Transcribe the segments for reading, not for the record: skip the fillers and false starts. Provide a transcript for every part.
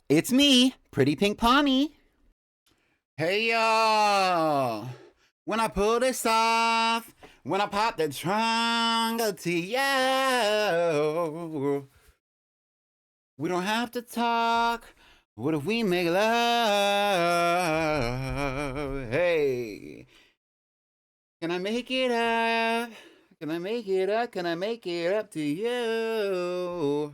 It's me, Pretty Pink Pony. Hey y'all! When I pull this off, when I pop the trunk to you, we don't have to talk. What if we make love? Hey, can I make it up? Can I make it up? Can I make it up to you?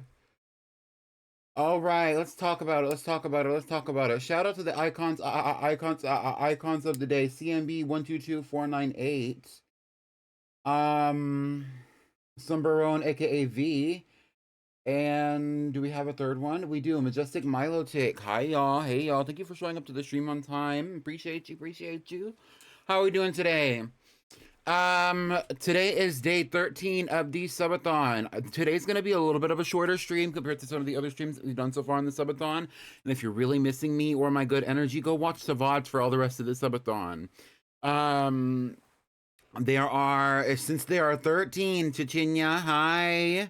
All right, let's talk about it. Let's talk about it. Let's talk about it. Shout out to the icons of the day. CMB 122498. Um, Sumberon, aka V. And do we have a third one? We do. Majestic Milo Tick. Hi y'all. Hey y'all. Thank you for showing up to the stream on time. Appreciate you. Appreciate you. How are we doing today? Today is day 13 of the subathon. Today's gonna be a little bit of a shorter stream compared to some of the other streams that we've done so far in the subathon. And if you're really missing me or my good energy, go watch the VODs for all the rest of the subathon. There are, since there are 13, Chichinya, hi.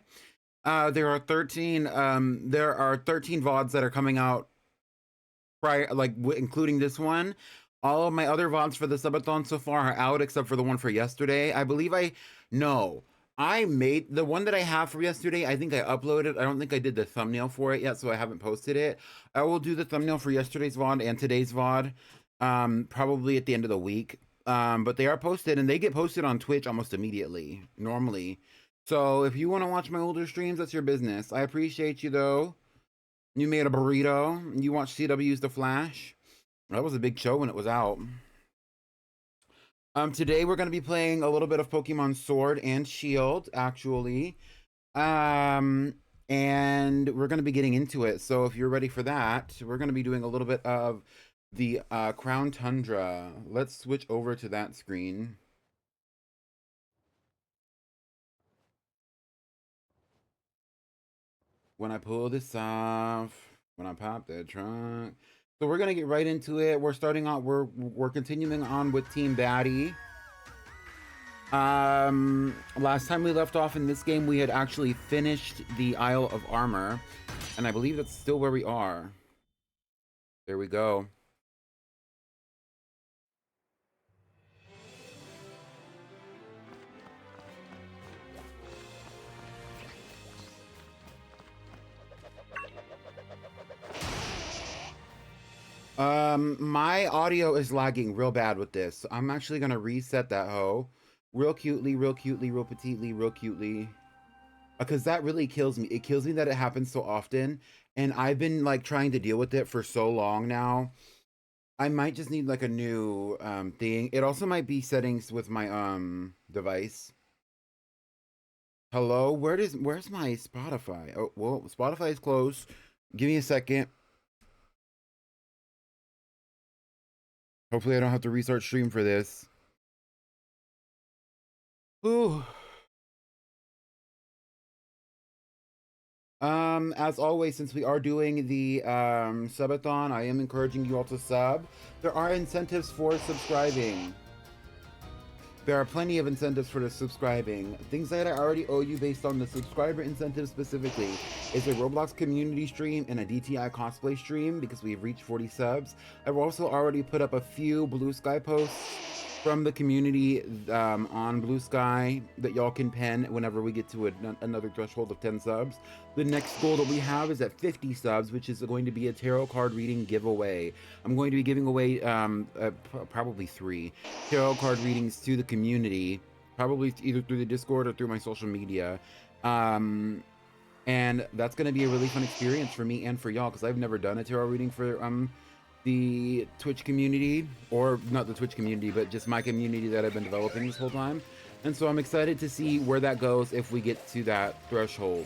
There are 13 VODs that are coming out prior, like including this one. All of my other VODs for the subathon so far are out except for the one for yesterday. I believe I made the one that I have for yesterday. I think I uploaded. I don't think I did the thumbnail for it yet, so I haven't posted it. I will do the thumbnail for yesterday's VOD and today's VOD, probably at the end of the week. But they are posted and they get posted on Twitch almost immediately, normally. So if you want to watch my older streams, that's your business. I appreciate you though. You made a burrito. You watched CW's The Flash. That was a big show when it was out. Today we're going to be playing a little bit of Pokemon Sword and Shield, actually. And we're going to be getting into it. So if you're ready for that, we're going to be doing a little bit of the Crown Tundra. Let's switch over to that screen. When I pull this off, when I pop that trunk. So we're gonna get right into it. We're starting out. We're continuing on with Team Batty. Last time we left off in this game, we had actually finished the Isle of Armor, and I believe that's still where we are. There we go. My audio is lagging real bad with this. So I'm actually gonna reset that hoe. Real cutely, real cutely, real petitely, real cutely. Because that really kills me. It kills me that it happens so often. And I've been like trying to deal with it for so long now. I might just need like a new thing. It also might be settings with my device. Hello, where's my Spotify? Oh, well, Spotify is closed. Give me a second. Hopefully I don't have to restart stream for this. Ooh. As always, since we are doing the subathon, I am encouraging you all to sub. There are incentives for subscribing. There are plenty of incentives for the subscribing. Things that I already owe you based on the subscriber incentive specifically is a Roblox community stream and a DTI cosplay stream because we've reached 40 subs. I've also already put up a few Blue Sky posts from the community on Blue Sky that y'all can pen whenever we get to another threshold of 10 subs. The next goal that we have is at 50 subs, which is going to be a tarot card reading giveaway. I'm going to be giving away probably 3 tarot card readings to the community, probably either through the Discord or through my social media. And that's going to be a really fun experience for me and for y'all because I've never done a tarot reading for the Twitch community, or not the Twitch community, but just my community that I've been developing this whole time. And so I'm excited to see where that goes if we get to that threshold.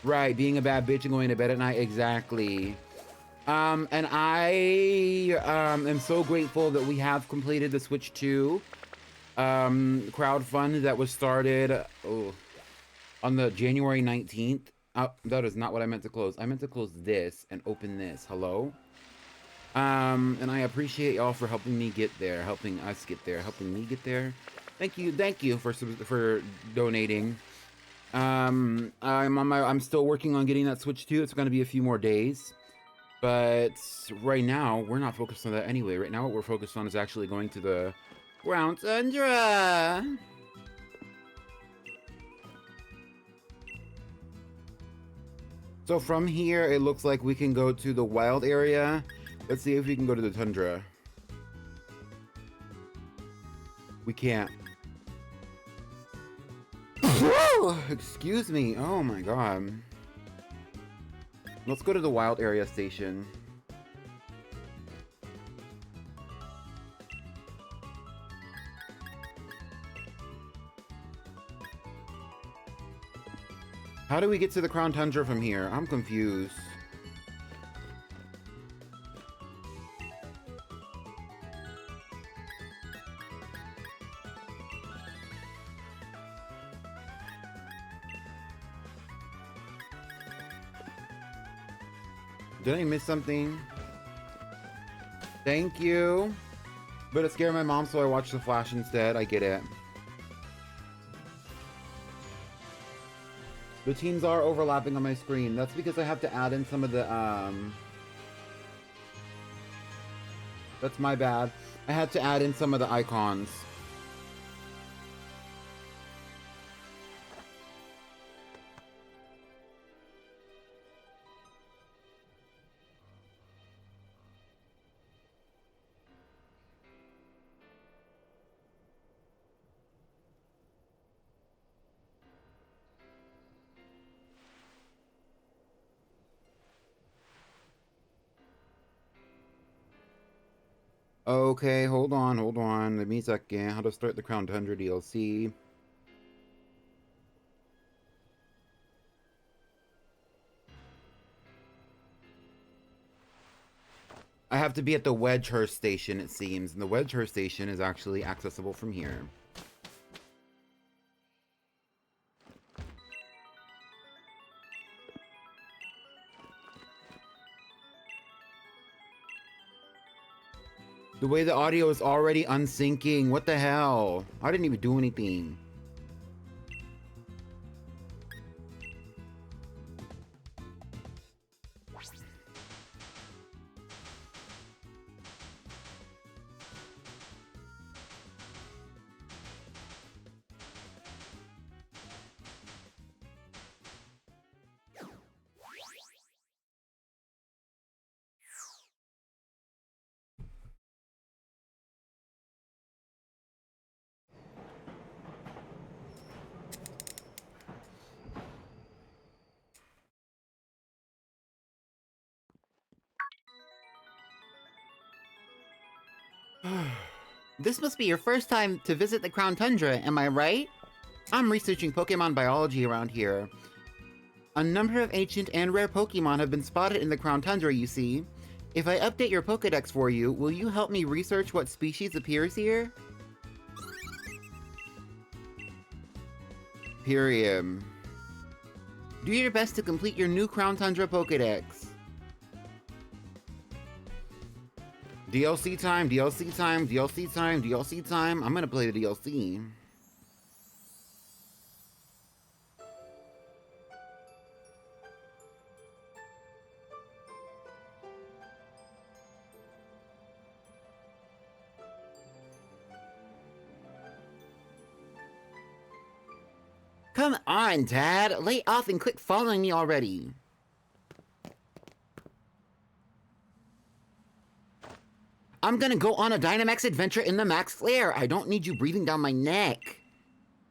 Right, being a bad bitch and going to bed at night, exactly. And I am so grateful that we have completed the Switch 2 crowdfund that was started on the January 19th. That is not what I meant to close. I meant to close this and open this. Hello? And I appreciate y'all for helping me get there, helping us get there, helping me get there. Thank you for donating. I'm still working on getting that Switch 2. It's going to be a few more days. But right now, we're not focused on that anyway. Right now, what we're focused on is actually going to the Ground Tundra. So from here, it looks like we can go to the wild area. Let's see if we can go to the tundra. We can't. Excuse me. Oh my god. Let's go to the wild area station. How do we get to the Crown Tundra from here? I'm confused. Did I miss something? Thank you. But it scared my mom, so I watched The Flash instead. I get it. The teams are overlapping on my screen. That's because I have to add in some of the, That's my bad. I had to add in some of the icons. Okay, hold on. Let me a second. How to start the Crown Tundra DLC. I have to be at the Wedgehurst station, it seems. And the Wedgehurst station is actually accessible from here. The way the audio is already unsyncing. What the hell? I didn't even do anything. This must be your first time to visit the Crown Tundra, am I right? I'm researching Pokemon biology around here. A number of ancient and rare Pokemon have been spotted in the Crown Tundra, you see. If I update your Pokedex for you, will you help me research what species appears here? Period. Do your best to complete your new Crown Tundra Pokedex. DLC time, DLC time, DLC time, DLC time. I'm gonna play the DLC. Come on, Dad. Lay off and quit following me already. I'm gonna go on a Dynamax adventure in the Max Flare. I don't need you breathing down my neck.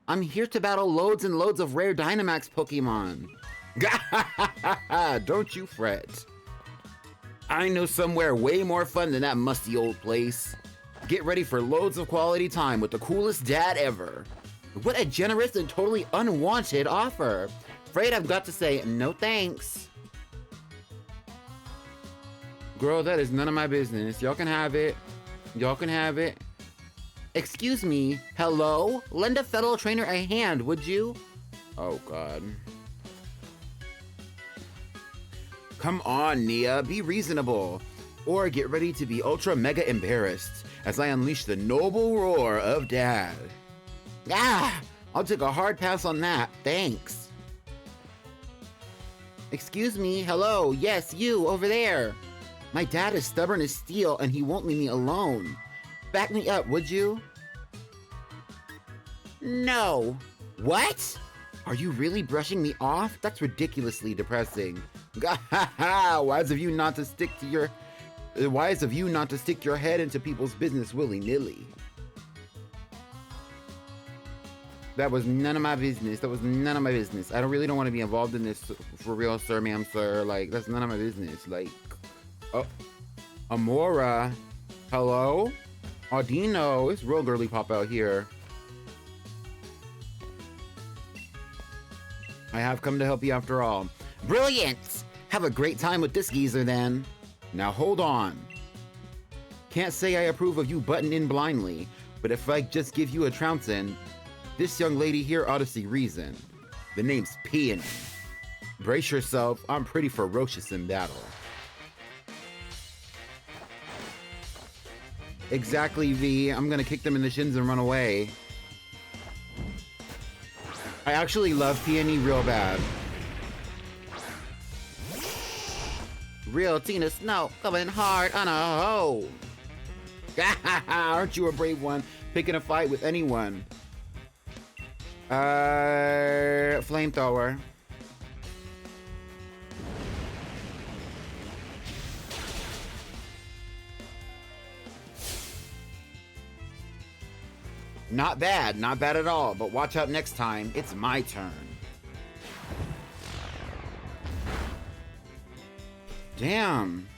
I'm here to battle loads and loads of rare Dynamax Pokemon. Don't you fret. I know somewhere way more fun than that musty old place. Get ready for loads of quality time with the coolest dad ever. What a generous and totally unwanted offer. Afraid I've got to say no thanks. Girl, that is none of my business. Y'all can have it. Y'all can have it. Excuse me. Hello? Lend a fellow trainer a hand, would you? Oh, God. Come on, Nia. Be reasonable. Or get ready to be ultra mega embarrassed as I unleash the noble roar of Dad. Ah! I'll take a hard pass on that, thanks. Excuse me, hello, yes, you, over there. My dad is stubborn as steel and he won't leave me alone. Back me up, would you? No. What? Are you really brushing me off? That's ridiculously depressing. Wise of you not to stick your head into people's business willy-nilly. That was none of my business. That was none of my business. I really don't want to be involved in this for real, sir, ma'am, sir. Like, that's none of my business. Like, oh, Amora. Hello? Audino. It's real girly pop out here. I have come to help you after all. Brilliant! Have a great time with this geezer then. Now hold on. Can't say I approve of you butting in blindly, but if I just give you a trouncing, this young lady here ought to see reason. The name's Peony. Brace yourself, I'm pretty ferocious in battle. Exactly, V. I'm gonna kick them in the shins and run away. I actually love Peony real bad. Real Tina Snow coming hard on a hoe. Aren't you a brave one, picking a fight with anyone? Flamethrower. Not bad at all, but watch out next time, it's my turn. Damn.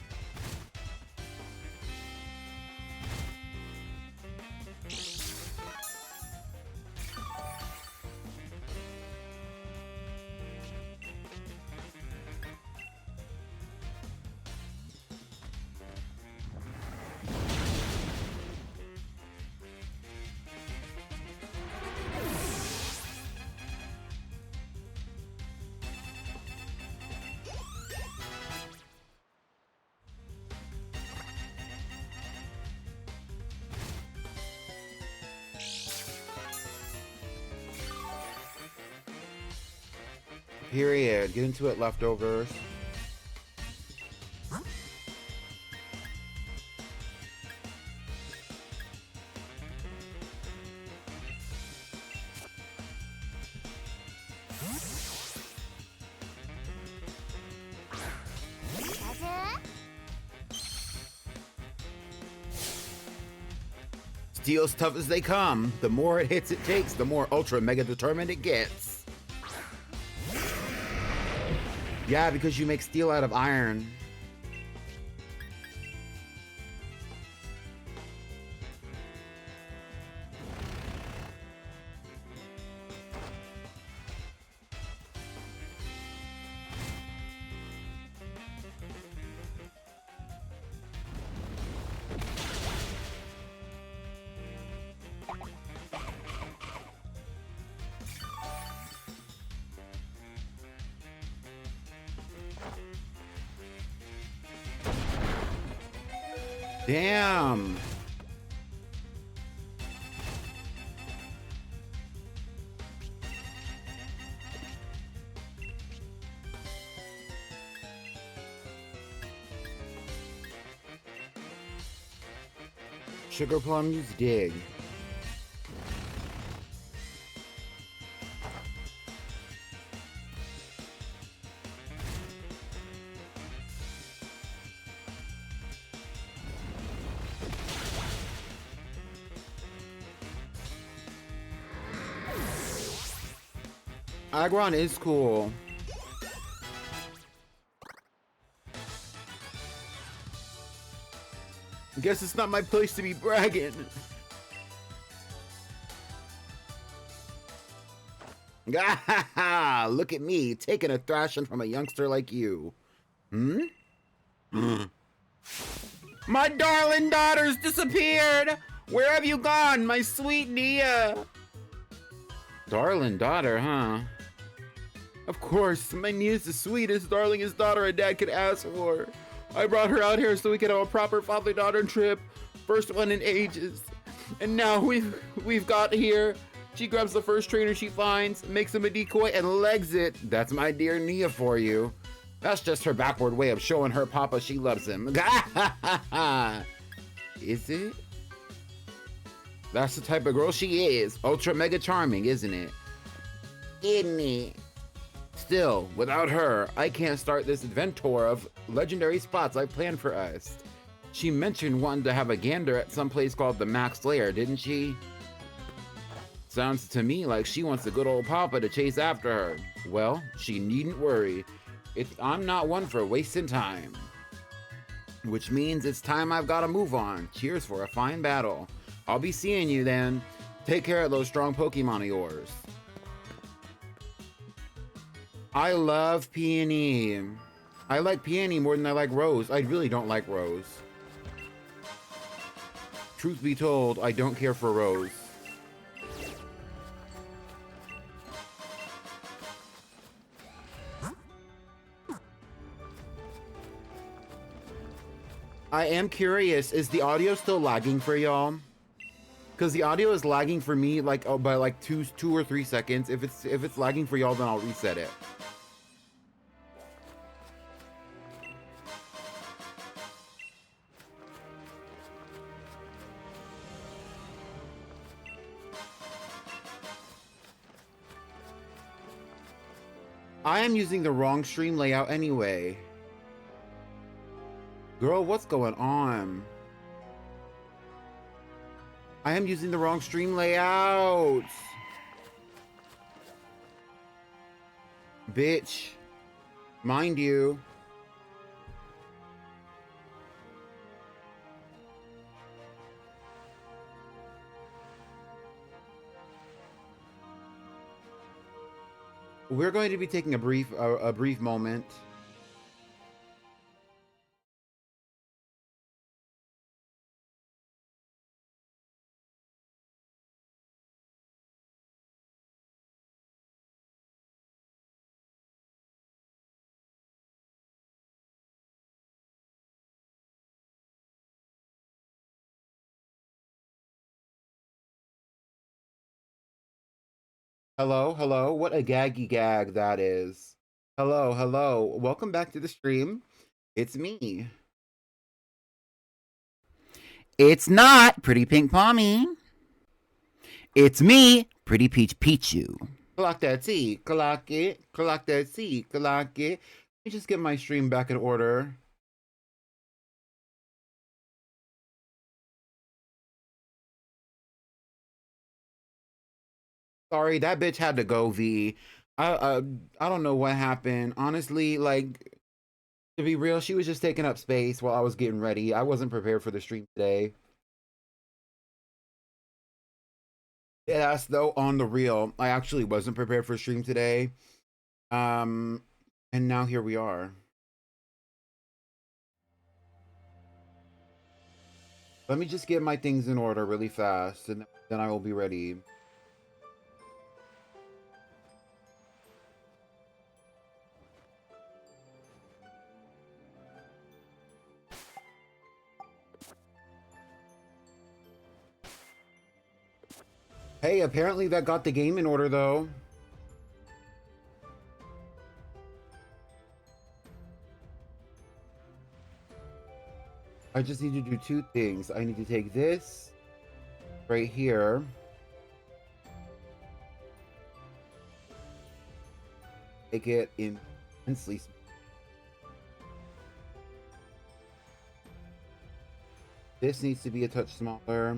Period. Get into it, leftovers. Steel's tough as they come. The more it hits it takes, the more ultra mega determined it gets. Yeah, because you make steel out of iron. Damn. Sugar plums dig. Agron is cool. I guess it's not my place to be bragging. Look at me, taking a thrashing from a youngster like you. Hmm? My darling daughter's disappeared! Where have you gone, my sweet Nia? Darling daughter, huh? Of course, my Nia's the sweetest, darlingest daughter a dad could ask for. I brought her out here so we could have a proper father-daughter trip. First one in ages. And now we've got here She grabs the first trainer she finds, makes him a decoy, and legs it. That's my dear Nia for you. That's just her backward way of showing her papa she loves him. Is it? That's the type of girl she is. Ultra mega charming, isn't it? Isn't it? Still, without her, I can't start this adventure of legendary spots I planned for us. She mentioned wanting to have a gander at some place called the Max Lair, didn't she? Sounds to me like she wants the good old papa to chase after her. Well, she needn't worry. I'm not one for wasting time. Which means it's time I've got to move on. Cheers for a fine battle. I'll be seeing you then. Take care of those strong Pokemon of yours. I love Peony. I like Peony more than I like Rose. I really don't like Rose. Truth be told, I don't care for Rose. I am curious, is the audio still lagging for y'all? Because the audio is lagging for me like by like two or 3 seconds. If it's lagging for y'all, then I'll reset it. I am using the wrong stream layout anyway. Girl, what's going on? I am using the wrong stream layout. Bitch. Mind you. We're going to be taking a brief moment. Hello, hello. What a gaggy gag that is. Hello, hello. Welcome back to the stream. It's me. It's not Pretty Pink Pommy. It's me, Pretty Peach Pichu. Clock that T. Clock it. Clock that T. Clock it. Let me just get my stream back in order. Sorry, that bitch had to go, V. I don't know what happened. Honestly, like, to be real, she was just taking up space while I was getting ready. I wasn't prepared for the stream today. Yes, though, on the real, I actually wasn't prepared for stream today. And now here we are. Let me just get my things in order really fast, and then I will be ready. Hey, apparently that got the game in order, though. I just need to do 2 things. I need to take this right here. Make it intensely small. This needs to be a touch smaller.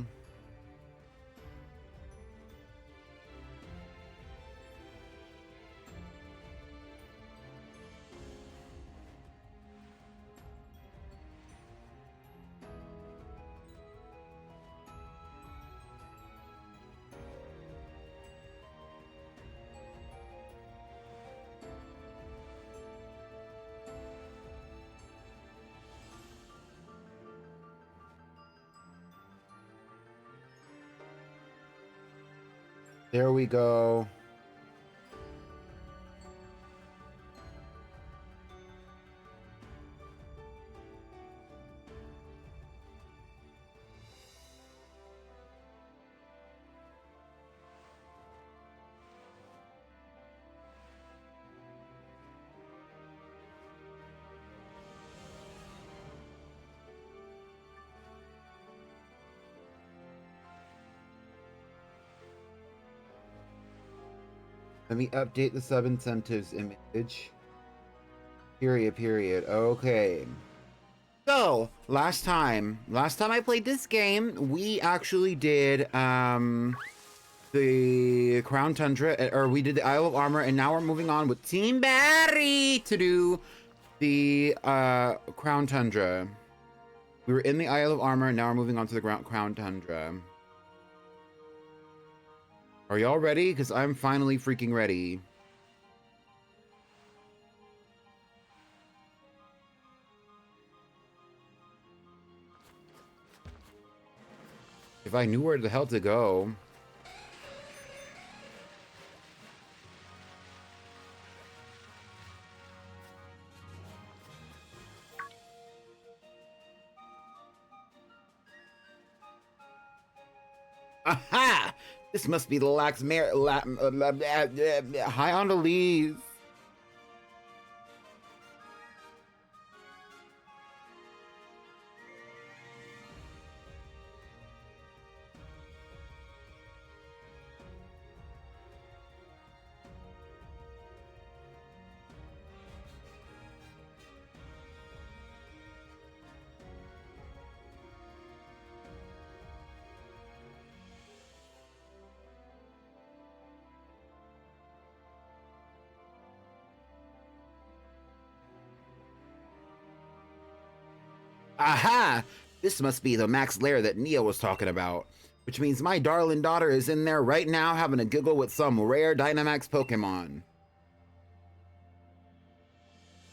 There we go. Let me update the sub incentives image. Period. Okay. So, last time I played this game, we actually did the Crown Tundra, or we did the Isle of Armor, and now we're moving on with Team Barry to do the Crown Tundra. We were in the Isle of Armor, and now we're moving on to the Crown Tundra. Are y'all ready? Because I'm finally freaking ready. If I knew where the hell to go. Aha! This must be the Lax Mare. Hi, Annalise. Aha! This must be the max lair that Nia was talking about. Which means my darling daughter is in there right now having a giggle with some rare Dynamax Pokemon.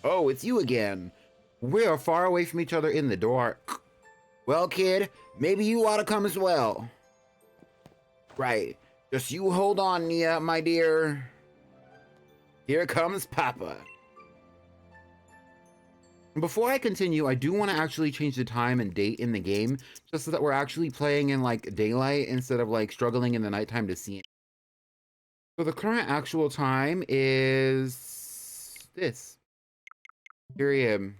Oh, it's you again. We are far away from each other in the dark. Well, kid, maybe you ought to come as well. Right. Just you hold on, Nia, my dear. Here comes Papa. Before I continue, I do want to actually change the time and date in the game, just so that we're actually playing in, like, daylight instead of, like, struggling in the nighttime to see it. So the current actual time is this. Period.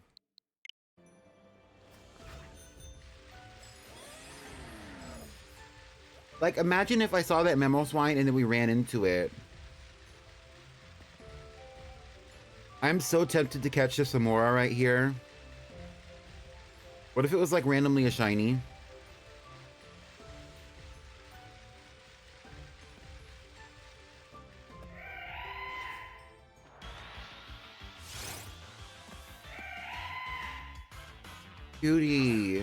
Like, imagine if I saw that memo swine and then we ran into it. I'm so tempted to catch this Samora right here. What if it was like randomly a shiny? Cutie.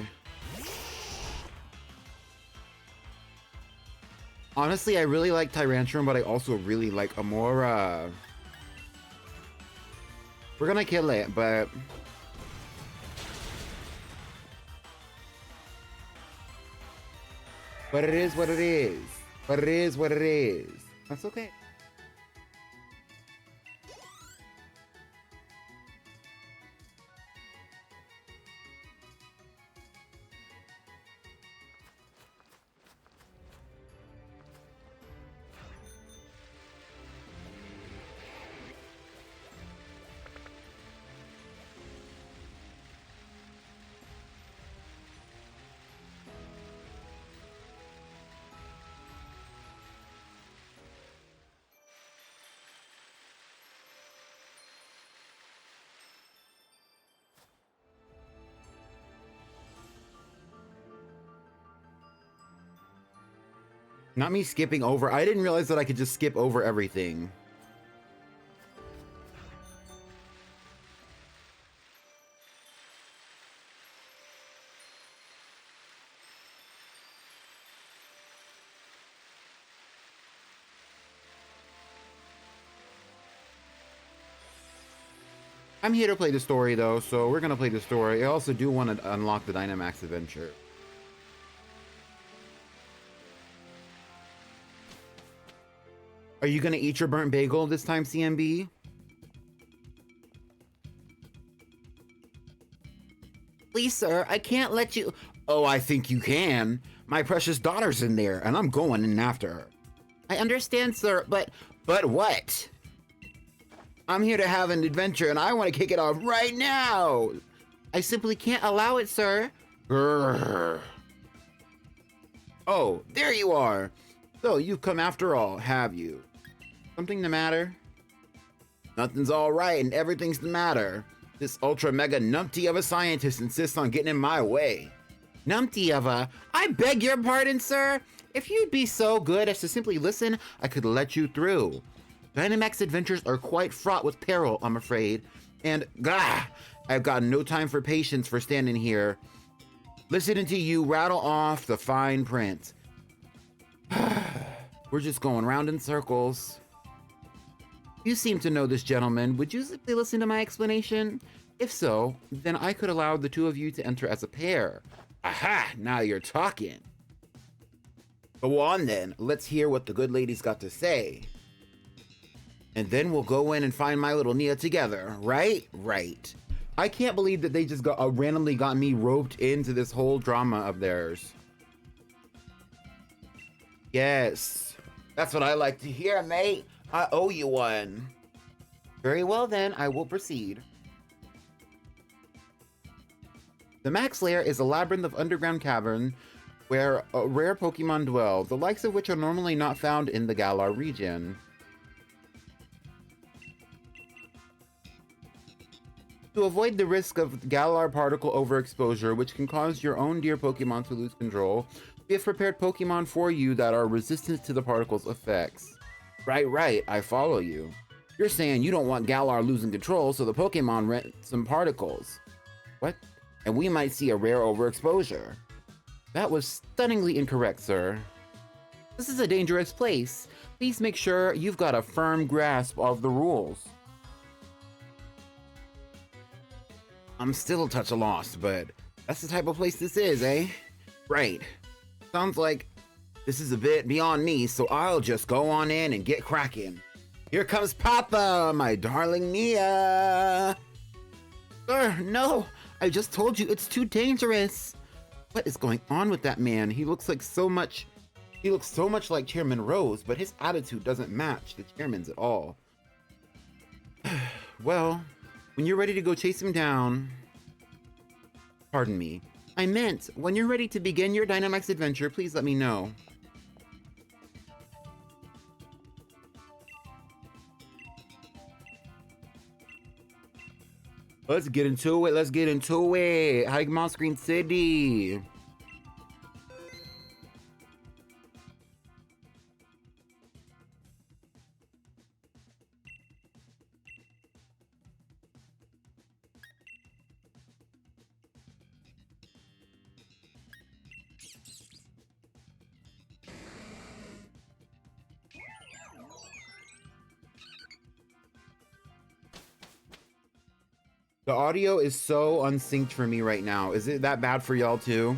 Honestly, I really like Tyrantrum, but I also really like Amora. We're gonna kill it, but... But it is what it is. But it is what it is. That's okay. Not me skipping over. I didn't realize that I could just skip over everything. I'm here to play the story, though, so we're gonna play the story. I also do want to unlock the Dynamax adventure. Are you gonna eat your burnt bagel this time, CMB? Please, sir, I can't let you... Oh, I think you can. My precious daughter's in there, and I'm going in after her. I understand, sir, but what? I'm here to have an adventure, and I want to kick it off right now. I simply can't allow it, sir. Grrr. Oh, there you are. So you've come after all, have you? Something the matter? Nothing's all right and everything's the matter. This ultra mega numpty of a scientist insists on getting in my way. Numpty of a... I beg your pardon, sir? If you'd be so good as to simply listen, I could let you through. Dynamax adventures are quite fraught with peril, I'm afraid. And, I've got no time for patience for standing here, listening to you rattle off the fine print. We're just going round in circles. You seem to know this gentleman. Would you simply listen to my explanation? If so, then I could allow the two of you to enter as a pair. Aha! Now you're talking. Go on then. Let's hear what the good lady's got to say. And then we'll go in and find my little Nia together, right? Right. I can't believe that they just randomly got me roped into this whole drama of theirs. Yes. That's what I like to hear, mate. I owe you one. Very well then, I will proceed. The Max Lair is a labyrinth of underground cavern where rare Pokemon dwell, the likes of which are normally not found in the Galar region. To avoid the risk of Galar particle overexposure, which can cause your own dear Pokemon to lose control, we have prepared Pokemon for you that are resistant to the particle's effects. Right, I follow you. You're saying you don't want Galar losing control, so the Pokemon rent some particles. What? And we might see a rare overexposure. That was stunningly incorrect, sir. This is a dangerous place. Please make sure you've got a firm grasp of the rules. I'm still a touch lost, but that's the type of place this is, eh? Right. Sounds like this is a bit beyond me, so I'll just go on in and get cracking. Here comes Papa, my darling Nia. Sir, no. I just told you it's too dangerous. What is going on with that man? He looks so much like Chairman Rose, but his attitude doesn't match the chairman's at all. Well, when you're ready to go chase him down... Pardon me. I meant, when you're ready to begin your Dynamax adventure, please let me know. Let's get into it. Let's get into it. High Screen City. The audio is so unsynced for me right now. Is it that bad for y'all too?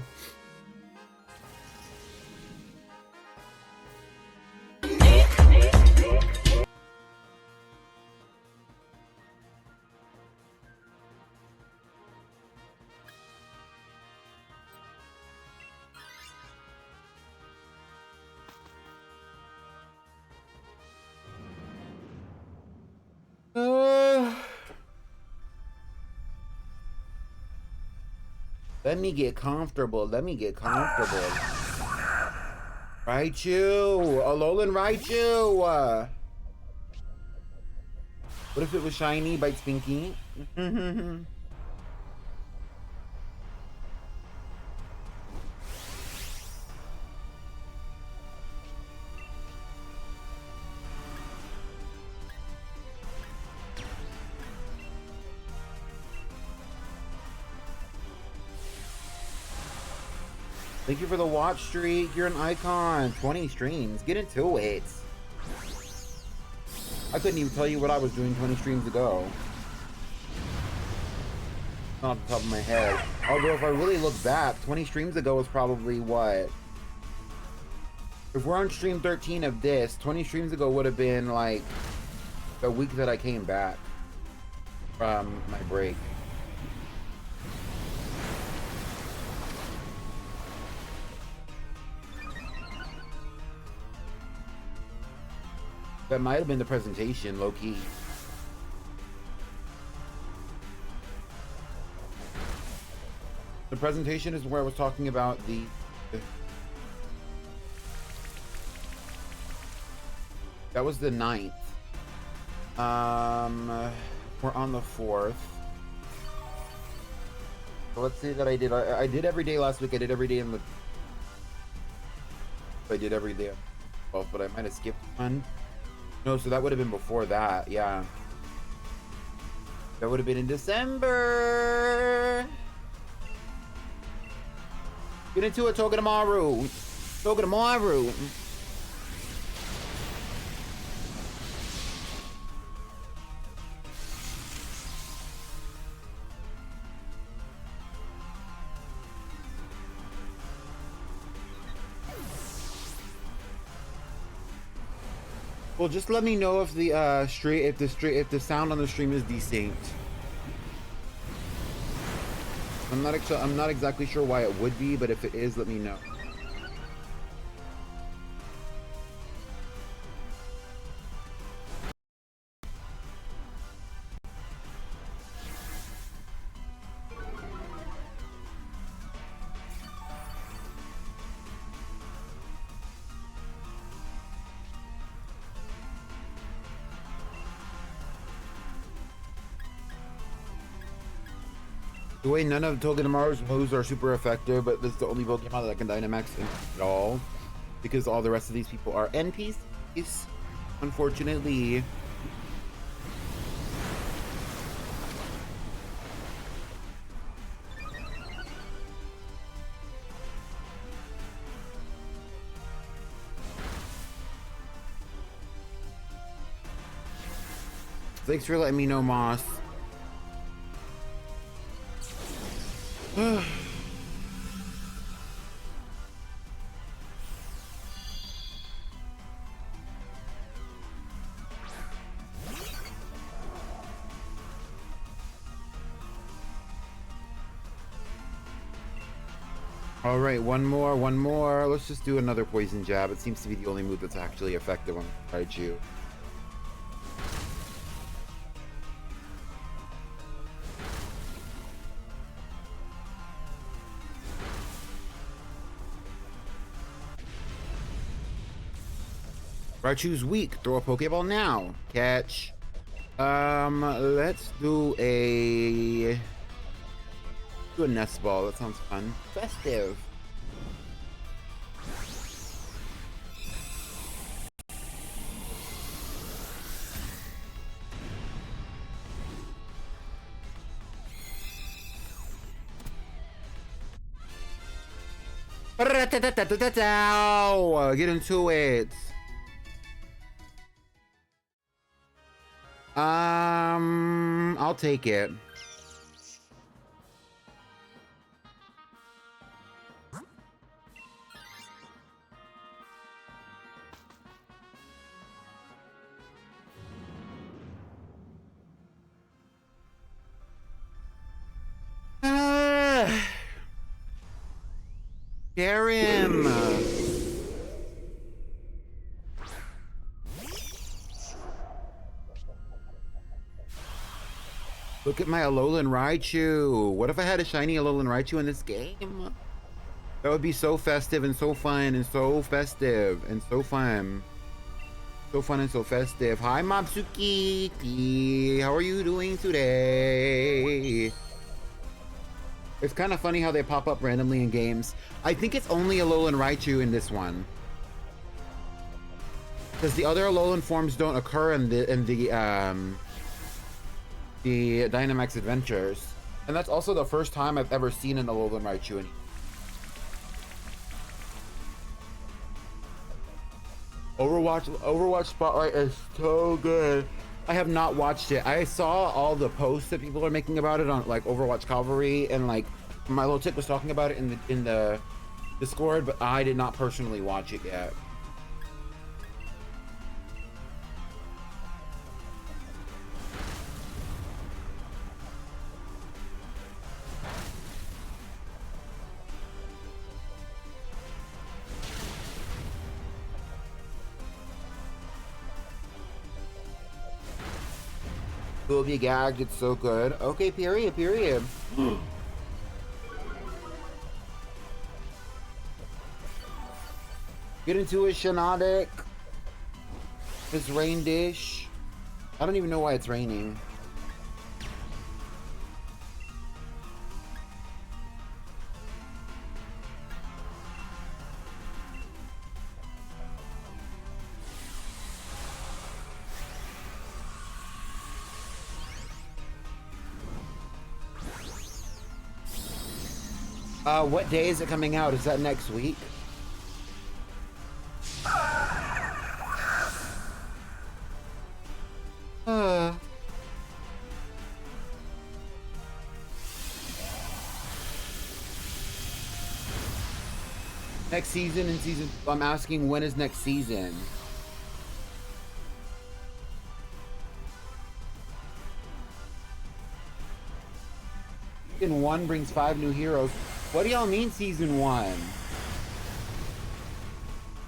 Let me get comfortable. Let me get comfortable. Raichu! Alolan Raichu! What if it was shiny, bites Pinky? Thank you for the watch streak. You're an icon. 20 streams. Get into it. I couldn't even tell you what I was doing 20 streams ago. Not off the top of my head. Although if I really look back, 20 streams ago was probably what? If we're on stream 13 of this, 20 streams ago would have been like the week that I came back from my break. That might have been the presentation, low-key. The presentation is where I was talking about the... That was the 9th. We're on the 4th. So let's see that I did every day last week. I did every day in the... I did every day. Well, but I might have skipped one. No, so that would have been before that. Yeah. That would have been in December. Get into it, Togedemaru. Togedemaru. Well, just let me know if the if the sound on the stream is distinct. I'm not exactly sure why it would be, but if it is, let me know. The way none of Togedemaru's moves are super effective, but this is the only Pokemon that can Dynamax at all. Because all the rest of these people are NPCs, unfortunately. Thanks for letting me know, Moss. All right, one more. Let's just do another poison jab. It seems to be the only move that's actually effective on Raichu. Raichu's weak. Throw a Pokeball now. Catch. Let's do a nest ball. That sounds fun. Festive. Get into it. I'll take it. Scare him. Look at my Alolan Raichu. What if I had a shiny Alolan Raichu in this game? That would be so festive and so fun and so festive and so fun. So fun and so festive. Hi, Mabsuki. How are you doing today? It's kind of funny how they pop up randomly in games. I think it's only Alolan Raichu in this one. Because the other Alolan forms don't occur in the Dynamax Adventures. And that's also the first time I've ever seen an Alolan Raichu in Overwatch Spotlight is so good. I have not watched it. I saw all the posts that people are making about it on like Overwatch Cavalry, and like my little tip was talking about it in the Discord, but I did not personally watch it yet. Will be gagged, it's so good. Okay, period. Get into it, Shanadic. His rain dish. I don't even know why it's raining. What day is it coming out? Is that next week? Next season and season... I'm asking, when is next season? Season 1 brings 5 new heroes. What do y'all mean season 1?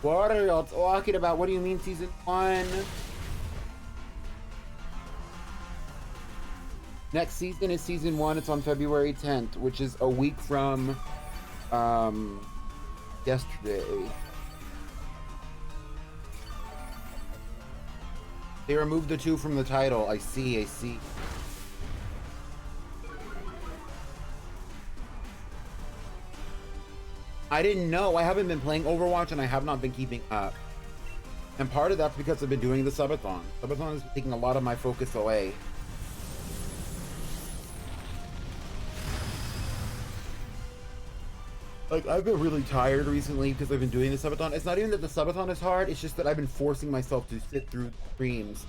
What are y'all talking about? What do you mean season 1? Next season is season 1. It's on February 10th, which is a week from yesterday. They removed the 2 from the title. I see. I didn't know. I haven't been playing Overwatch and I have not been keeping up. And part of that's because I've been doing the subathon. Subathon is taking a lot of my focus away. Like, I've been really tired recently because I've been doing the subathon. It's not even that the subathon is hard, it's just that I've been forcing myself to sit through streams.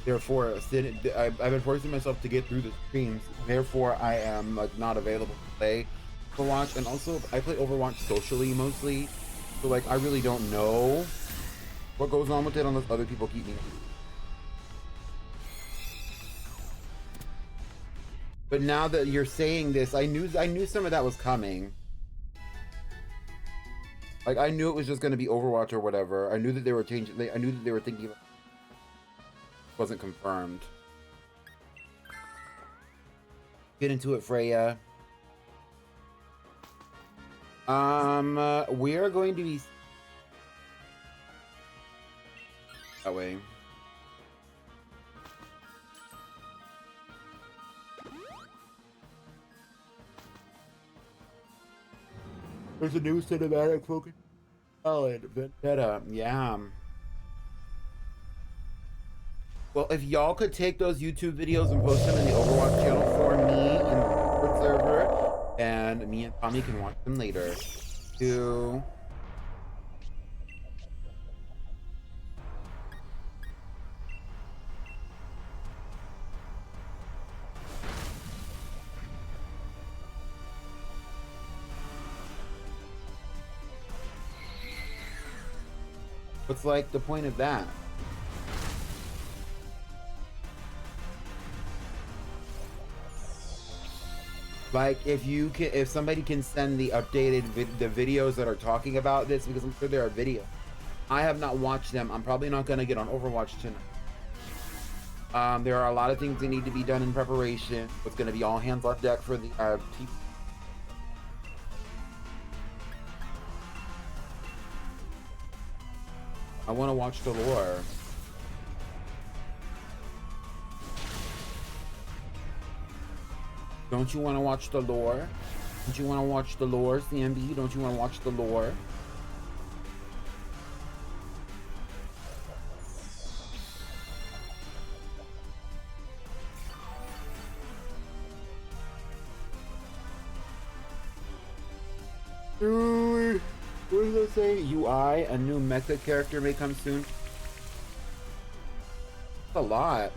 Therefore, I've been forcing myself to get through the streams. Therefore, I am like not available to play Overwatch. And also, I play Overwatch socially mostly. So like, I really don't know what goes on with it unless other people keep me. But now that you're saying this, I knew some of that was coming. Like, I knew it was just going to be Overwatch or whatever. I knew that they were changing. I knew that they were thinking of it. Wasn't confirmed. Get into it, Freya. We are going to be that way. There's a new cinematic focus. Oh, Vendetta, yeah. Well, if y'all could take those YouTube videos and post them in the Overwatch channel for me in the Discord server, and me and Tommy can watch them later. Too. What's like the point of that? Like, if somebody can send the updated the videos that are talking about this, because I'm sure there are videos. I have not watched them. I'm probably not gonna get on Overwatch tonight. There are a lot of things that need to be done in preparation. It's gonna be all hands on deck for the team. I want to watch the lore. Don't you want to watch the lore? Don't you want to watch the lore, CMB? Don't you want to watch the lore? Dude, what does it say? UI, a new mecha character may come soon. That's a lot.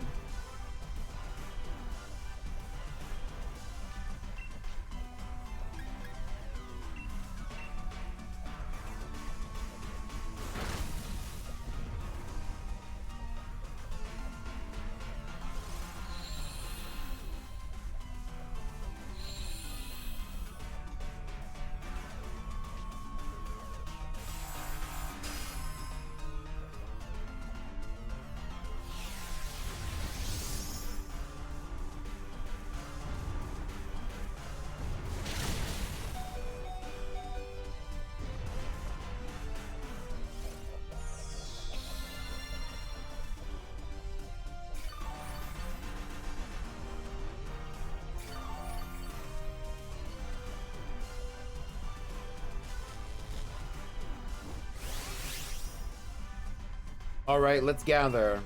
All right, let's gather.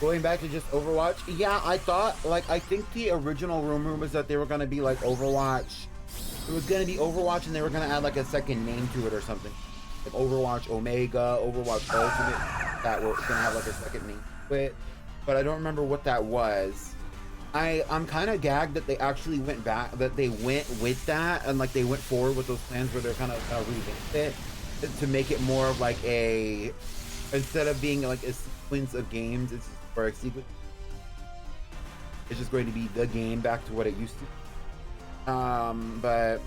Going back to just Overwatch, yeah, I thought, like, I think the original rumor was that they were gonna be like Overwatch. It was gonna be Overwatch and they were gonna add like a second name to it or something. Like Overwatch Omega, Overwatch Ultimate, that were gonna have like a second name to it. But I don't remember what that was. I'm kind of gagged that they actually went back, that they went with that and like they went forward with those plans where they're kind of revamped it to make it more of like a, instead of being like a sequence of games, it's or a sequence. It's just going to be the game back to what it used to. But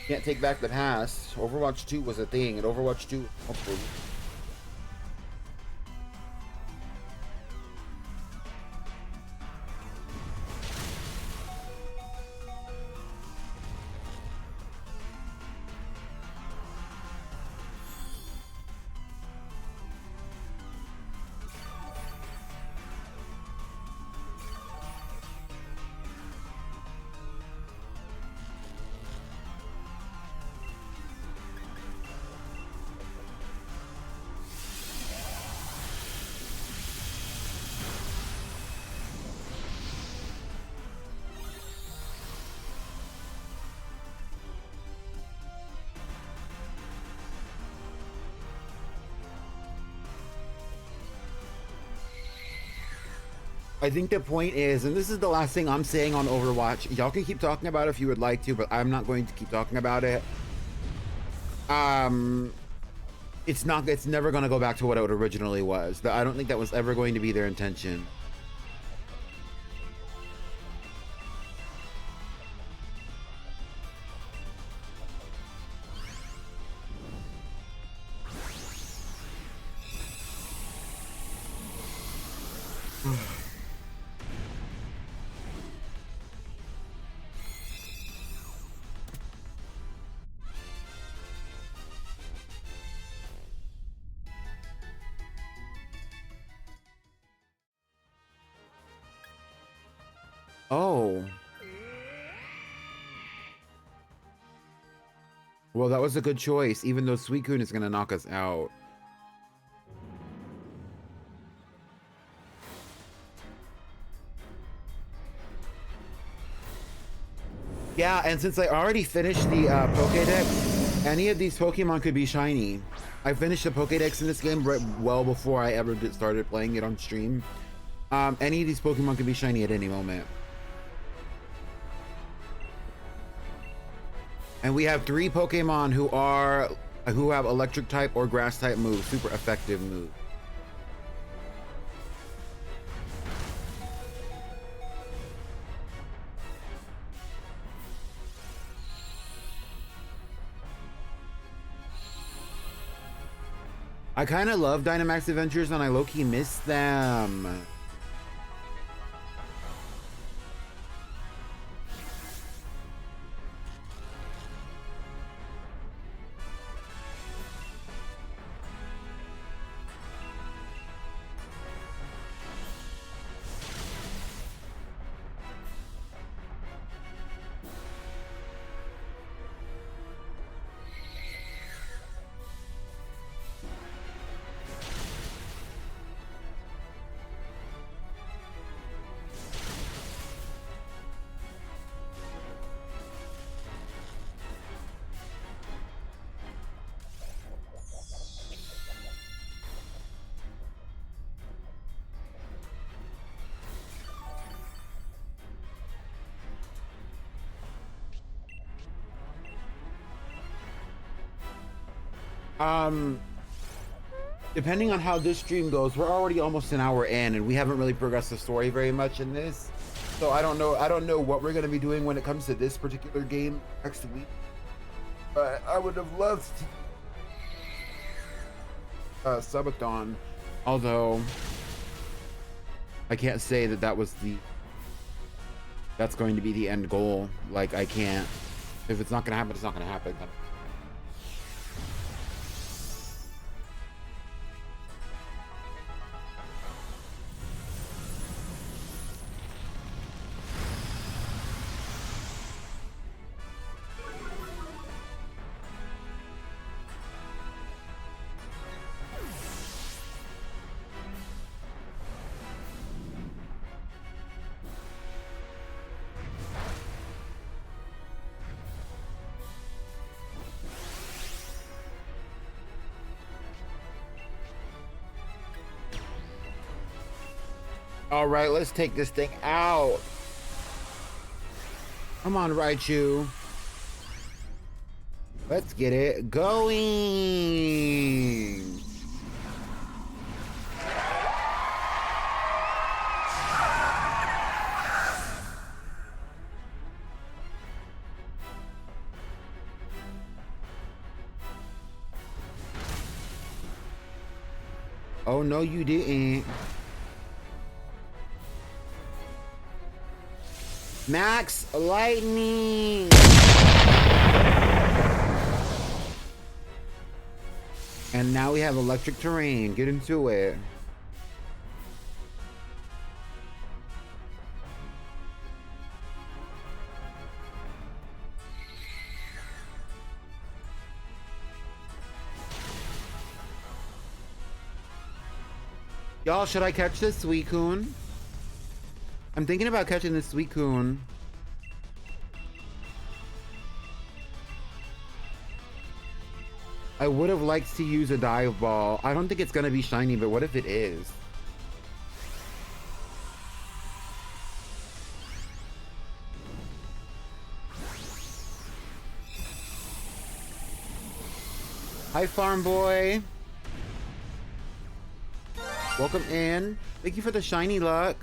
can't take back the past. Overwatch 2 was a thing, and Overwatch 2 hopefully. I think the point is, and this is the last thing I'm saying on Overwatch, y'all can keep talking about it if you would like to, but I'm not going to keep talking about it. It's never going to go back to what it originally was. I don't think that was ever going to be their intention. Oh. Well, that was a good choice, even though Suicune is going to knock us out. Yeah, and since I already finished the Pokédex, any of these Pokemon could be shiny. I finished the Pokédex in this game well before I ever started playing it on stream. Any of these Pokemon could be shiny at any moment. And we have 3 Pokemon who have electric type or grass type moves, super effective moves. I kind of love Dynamax Adventures and I low-key miss them. Depending on how this stream goes, we're already almost an hour in and we haven't really progressed the story very much in this. So I don't know what we're going to be doing when it comes to this particular game next week. But I would have loved to subathon, although I can't say that that's going to be the end goal. Like, I can't, if it's not going to happen, it's not going to happen. All right, let's take this thing out. Come on, Raichu. Let's get it going. Oh, no, you didn't. Max Lightning. And now we have electric terrain. Get into it. Y'all, should I catch this Suicune? I'm thinking about catching this Suicune. I would have liked to use a dive ball. I don't think it's gonna be shiny, but what if it is? Hi, farm boy. Welcome in. Thank you for the shiny luck.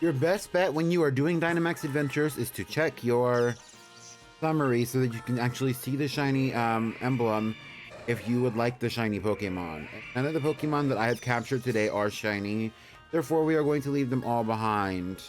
Your best bet when you are doing Dynamax Adventures is to check your summary so that you can actually see the shiny emblem if you would like the shiny Pokemon. None of the Pokemon that I have captured today are shiny, therefore we are going to leave them all behind.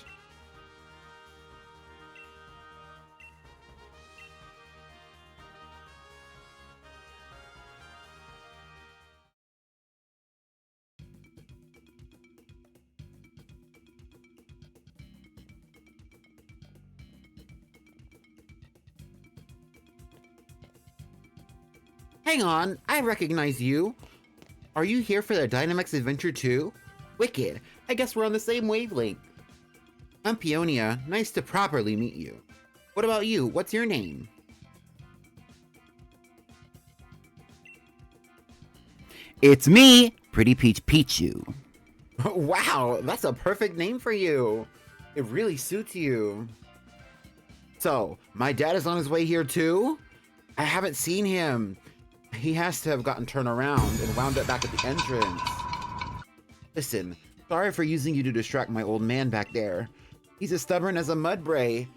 Hang on, I recognize you. Are you here for the Dynamax Adventure too? Wicked, I guess we're on the same wavelength. I'm Peonia, nice to properly meet you. What about you, what's your name? It's me, Pretty Peach Pichu. Wow, that's a perfect name for you. It really suits you. So, my dad is on his way here too? I haven't seen him. He has to have gotten turned around and wound up back at the entrance. Listen, sorry for using you to distract my old man back there. He's as stubborn as a mudbray.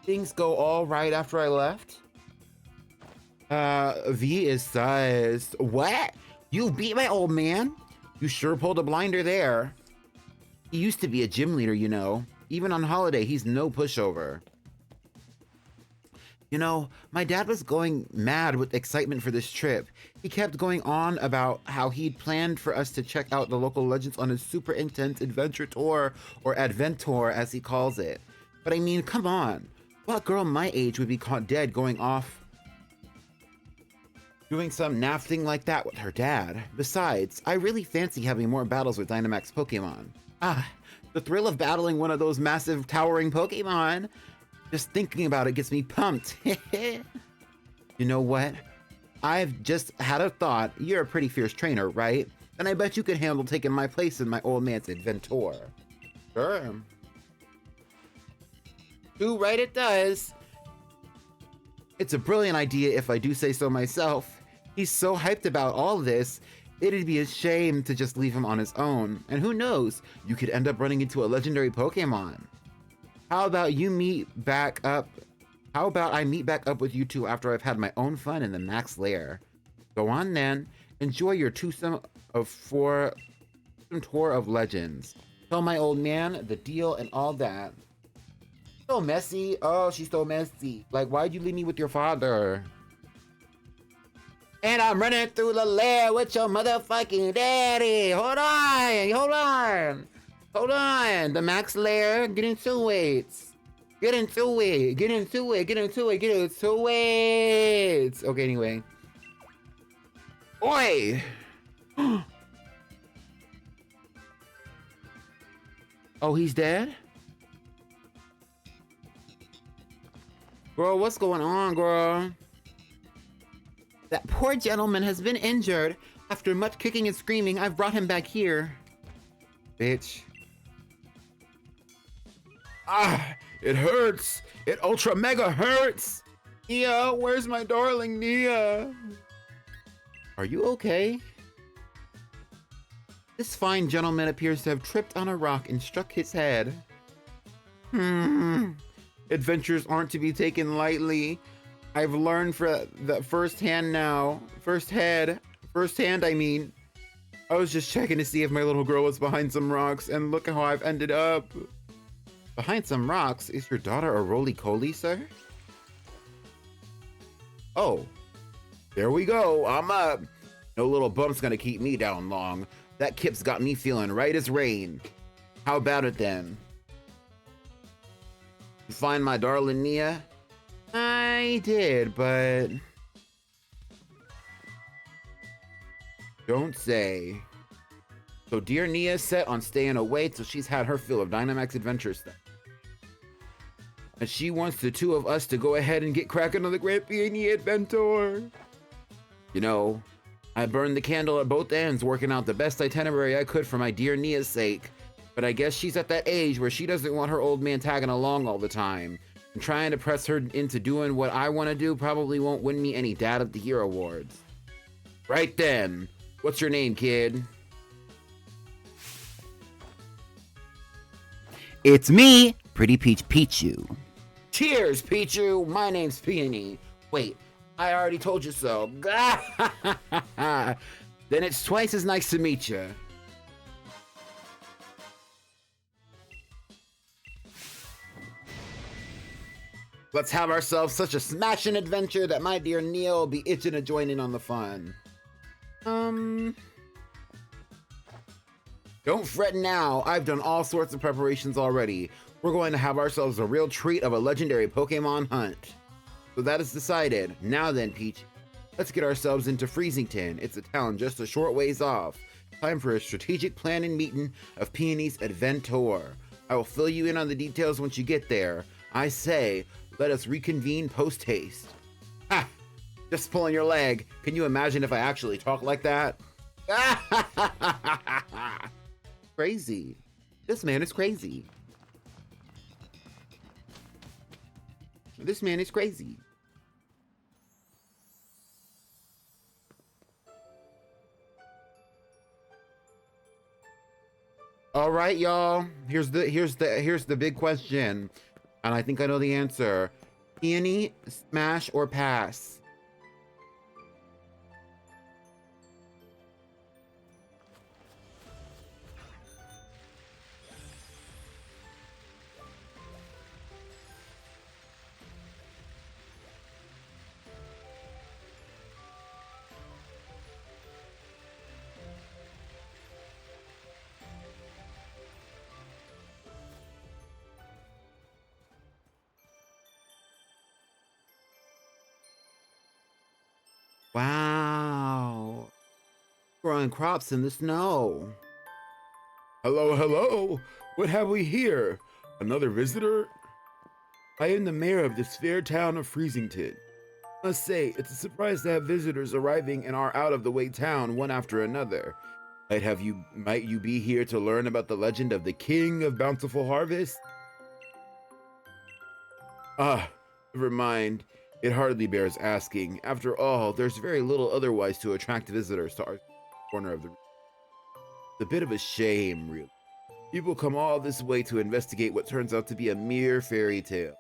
Things go all right after I left? V is sus. What? You beat my old man? You sure pulled a blinder there. He used to be a gym leader, you know. Even on holiday, he's no pushover. You know, my dad was going mad with excitement for this trip. He kept going on about how he'd planned for us to check out the local legends on his super intense adventure tour, or adventure as he calls it. But I mean, come on. What girl my age would be caught dead going off doing some naff thing like that with her dad? Besides, I really fancy having more battles with Dynamax Pokemon. Ah, the thrill of battling one of those massive towering Pokemon. Just thinking about it gets me pumped. You know what? I've just had a thought. You're a pretty fierce trainer, right? And I bet you could handle taking my place in my old man's adventure. Sure. Too right it does. It's a brilliant idea if I do say so myself. He's so hyped about all this, it'd be a shame to just leave him on his own. And who knows, you could end up running into a legendary Pokemon. How about I meet back up with you two after I've had my own fun in the Max Lair? Go on then, enjoy your twosome tour of legends. Tell my old man the deal and all that. So messy. Oh, she's so messy. Like, why'd you leave me with your father? And I'm running through the lair with your motherfucking daddy. Hold on. The Max Lair, get into it. Get into it. Okay, anyway. Oi! Oh, he's dead? Girl, what's going on, girl? That poor gentleman has been injured. After much kicking and screaming, I've brought him back here. Bitch. Ah, it hurts. It ultra mega hurts. Nia, where's my darling Nia? Are you okay? This fine gentleman appears to have tripped on a rock and struck his head. Adventures aren't to be taken lightly. I've learned for the firsthand now. Firsthand, I mean. I was just checking to see if my little girl was behind some rocks, and look how I've ended up. Behind some rocks? Is your daughter a roly-coly, sir? Oh, there we go. I'm up. No little bump's gonna keep me down long. That kip's got me feeling right as rain. How about it then? You find my darling Nia? I did, but... Don't say. So dear Nia's set on staying away till she's had her fill of Dynamax Adventure stuff. And she wants the two of us to go ahead and get cracking on the Great Peony Adventure. You know, I burned the candle at both ends, working out the best itinerary I could for my dear Nia's sake. But I guess she's at that age where she doesn't want her old man tagging along all the time. And trying to press her into doing what I want to do probably won't win me any Dad of the Year awards. Right then. What's your name, kid? It's me, Pretty Peach Pichu. Cheers, Pichu. My name's Peony. Wait, I already told you so. Then it's twice as nice to meet you. Let's have ourselves such a smashing adventure that my dear Nia will be itching to join in on the fun. Don't fret now. I've done all sorts of preparations already. We're going to have ourselves a real treat of a legendary Pokemon hunt. So that is decided. Now then, Peach, let's get ourselves into Freezington. It's a town just a short ways off. Time for a strategic planning meeting of Peony's Adventure. I will fill you in on the details once you get there. I say, let us reconvene post-haste. Ha! Just pulling your leg. Can you imagine if I actually talk like that? Crazy. This man is crazy. This man is crazy. All right, y'all. Here's the big question, and I think I know the answer. Peony, smash or pass? Wow. Growing crops in the snow. Hello, hello. What have we here? Another visitor? I am the mayor of this fair town of Freezington. I must say, it's a surprise to have visitors arriving in our out-of-the-way town one after another. Might you be here to learn about the legend of the King of Bountiful Harvest? Ah, never mind. It hardly bears asking. After all, there's very little otherwise to attract visitors to our corner of the region. It's a bit of a shame, really. People come all this way to investigate what turns out to be a mere fairy tale.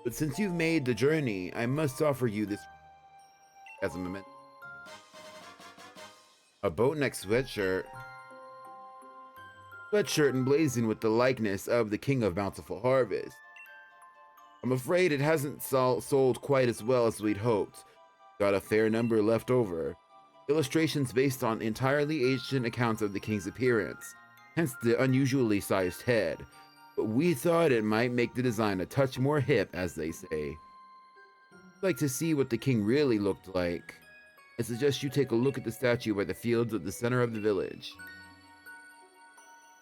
But since you've made the journey, I must offer you this as a memento. A boatneck sweatshirt. Sweatshirt emblazoned with the likeness of the King of Bountiful Harvest. I'm afraid it hasn't sold quite as well as we'd hoped. Got a fair number left over. Illustrations based on entirely ancient accounts of the king's appearance, hence the unusually sized head. But we thought it might make the design a touch more hip, as they say. I'd like to see what the king really looked like. I suggest you take a look at the statue by the fields at the center of the village.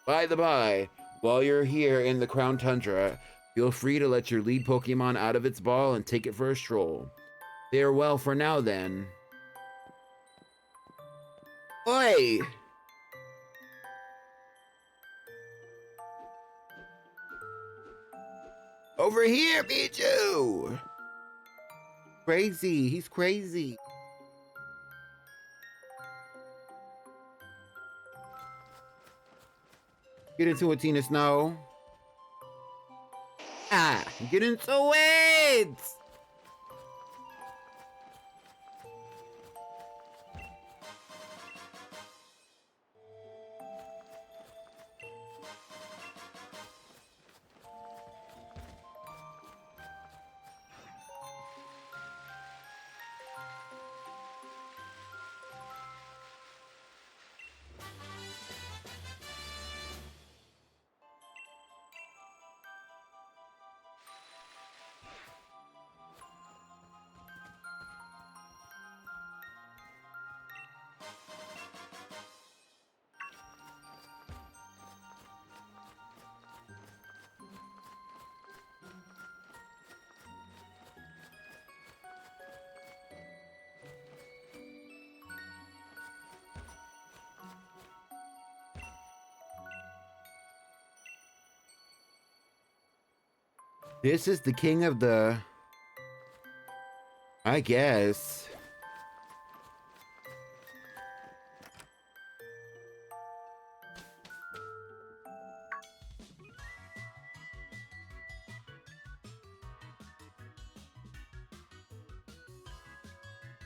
By the by, while you're here in the Crown Tundra, feel free to let your lead Pokemon out of its ball and take it for a stroll. Farewell for now, then. Oi! Over here, Pichu! Crazy, he's crazy. Get into it, Tina Snow. Ah, get into it! This is the king of the... I guess.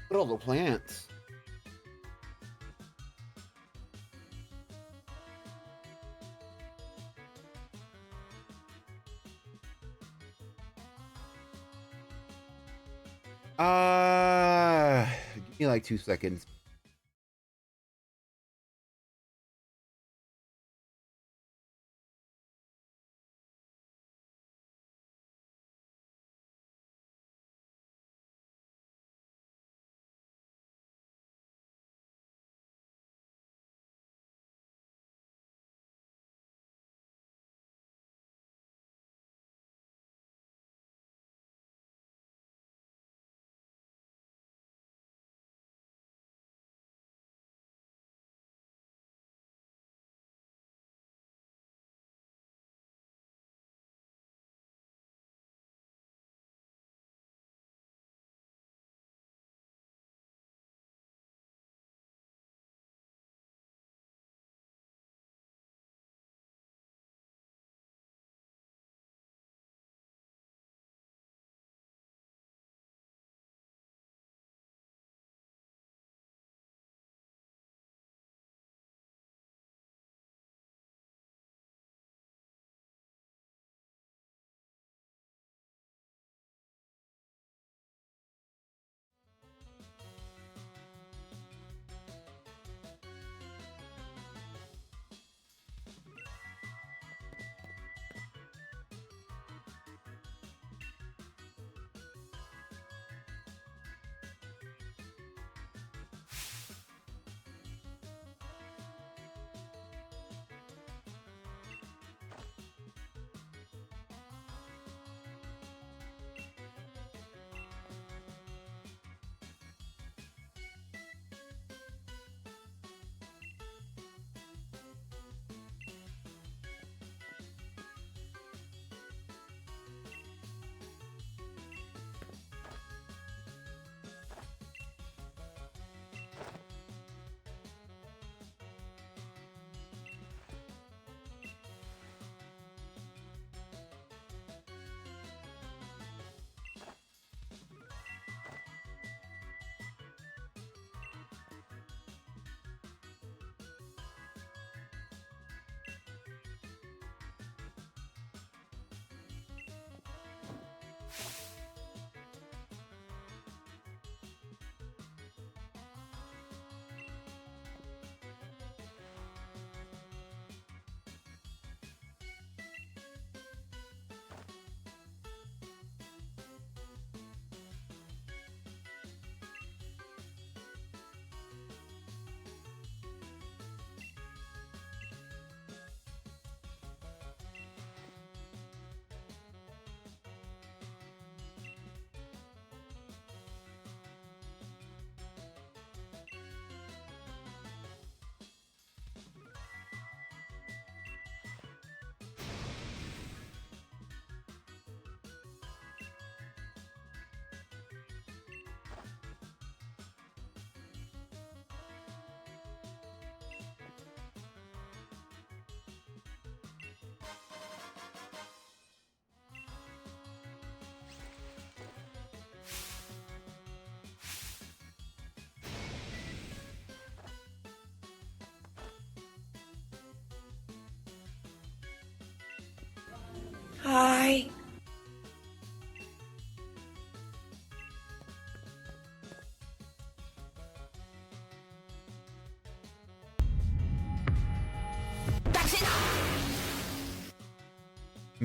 Look at all the plants. Give me like 2 seconds.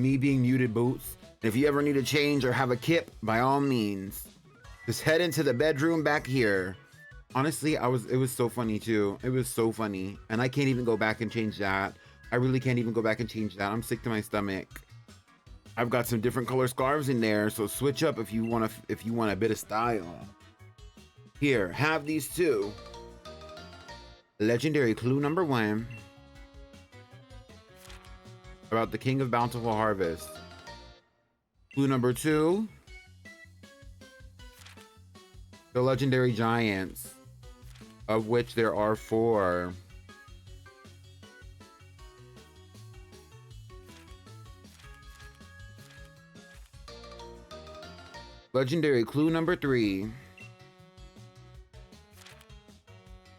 me being muted boots. If you ever need a change or have a kip, by all means, just head into the bedroom back here. Honestly, it was so funny too. It was so funny. And I can't even go back and change that. I really can't even go back and change that. I'm sick to my stomach. I've got some different color scarves in there, so switch up if you want a bit of style. Here, have these two. Legendary clue number 1 about the King of Bountiful Harvest. Clue number 2, the legendary giants, of which there are 4. Legendary clue number 3,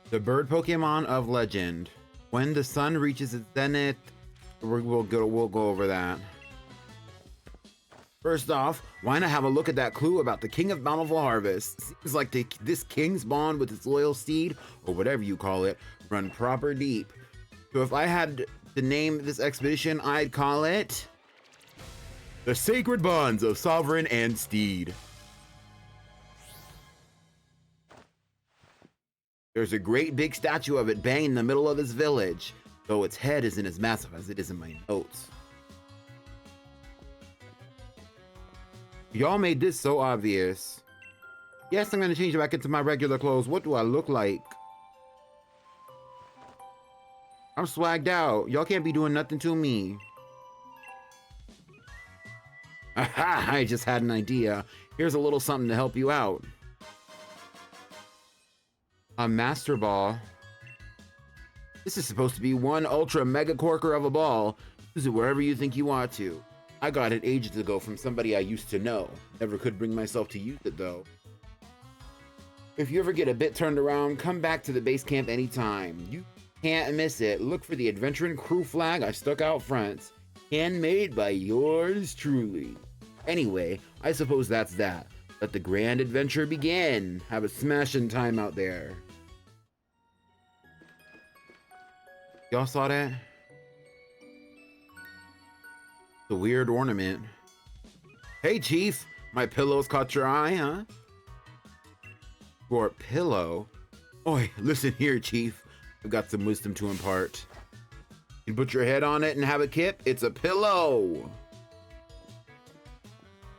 the bird Pokemon of legend. When the sun reaches its zenith, we'll go over that. First off, why not have a look at that clue about the King of Bountiful Harvest? Seems like this king's bond with its loyal steed, or whatever you call it, run proper deep. So if I had to name this expedition, I'd call it The Sacred Bonds of Sovereign and Steed. There's a great big statue of it banging in the middle of this village, though its head isn't as massive as it is in my notes. Y'all made this so obvious. Yes, I'm gonna change it back into my regular clothes. What do I look like? I'm swagged out. Y'all can't be doing nothing to me. Aha, I just had an idea. Here's a little something to help you out. A Master Ball. This is supposed to be one ultra mega corker of a ball. Use it wherever you think you want to. I got it ages ago from somebody I used to know. Never could bring myself to use it though. If you ever get a bit turned around, come back to the base camp anytime. You can't miss it. Look for the Adventuring Crew flag I stuck out front. Handmade by yours truly. Anyway, I suppose that's that. Let the grand adventure begin. Have a smashing time out there. Y'all saw that? The weird ornament. Hey, Chief. My pillows caught your eye, huh? For a pillow? Oi, listen here, Chief. I've got some wisdom to impart. You put your head on it and have a kip. It's a pillow.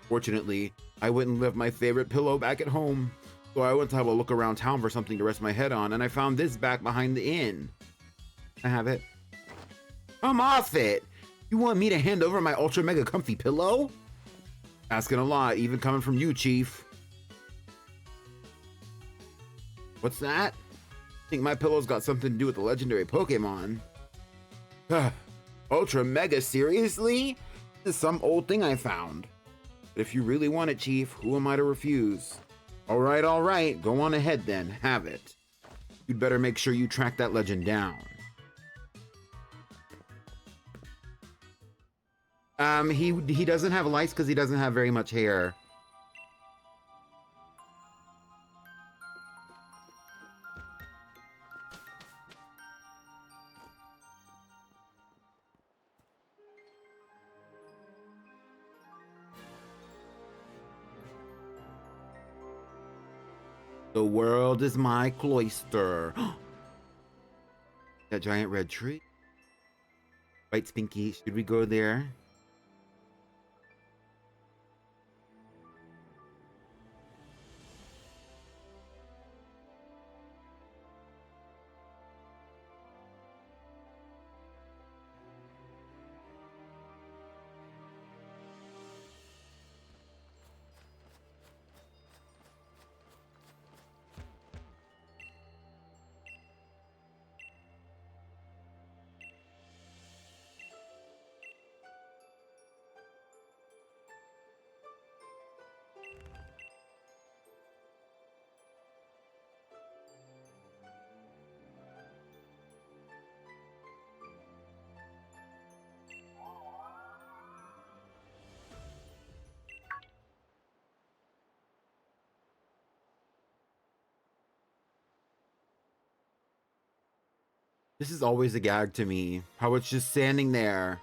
Fortunately, I wouldn't leave my favorite pillow back at home. So I went to have a look around town for something to rest my head on, and I found this back behind the inn. I have it. Come off it! You want me to hand over my ultra mega comfy pillow? Asking a lot, even coming from you, Chief. What's that? Think my pillow's got something to do with the legendary Pokemon? Ultra mega, seriously? This is some old thing I found. But if you really want it, Chief, who am I to refuse? All right, go on ahead then, have it. You'd better make sure you track that legend down. He doesn't have lice because he doesn't have very much hair. The world is my cloister. That giant red tree. Right, Spinky, should we go there? This is always a gag to me, how it's just standing there.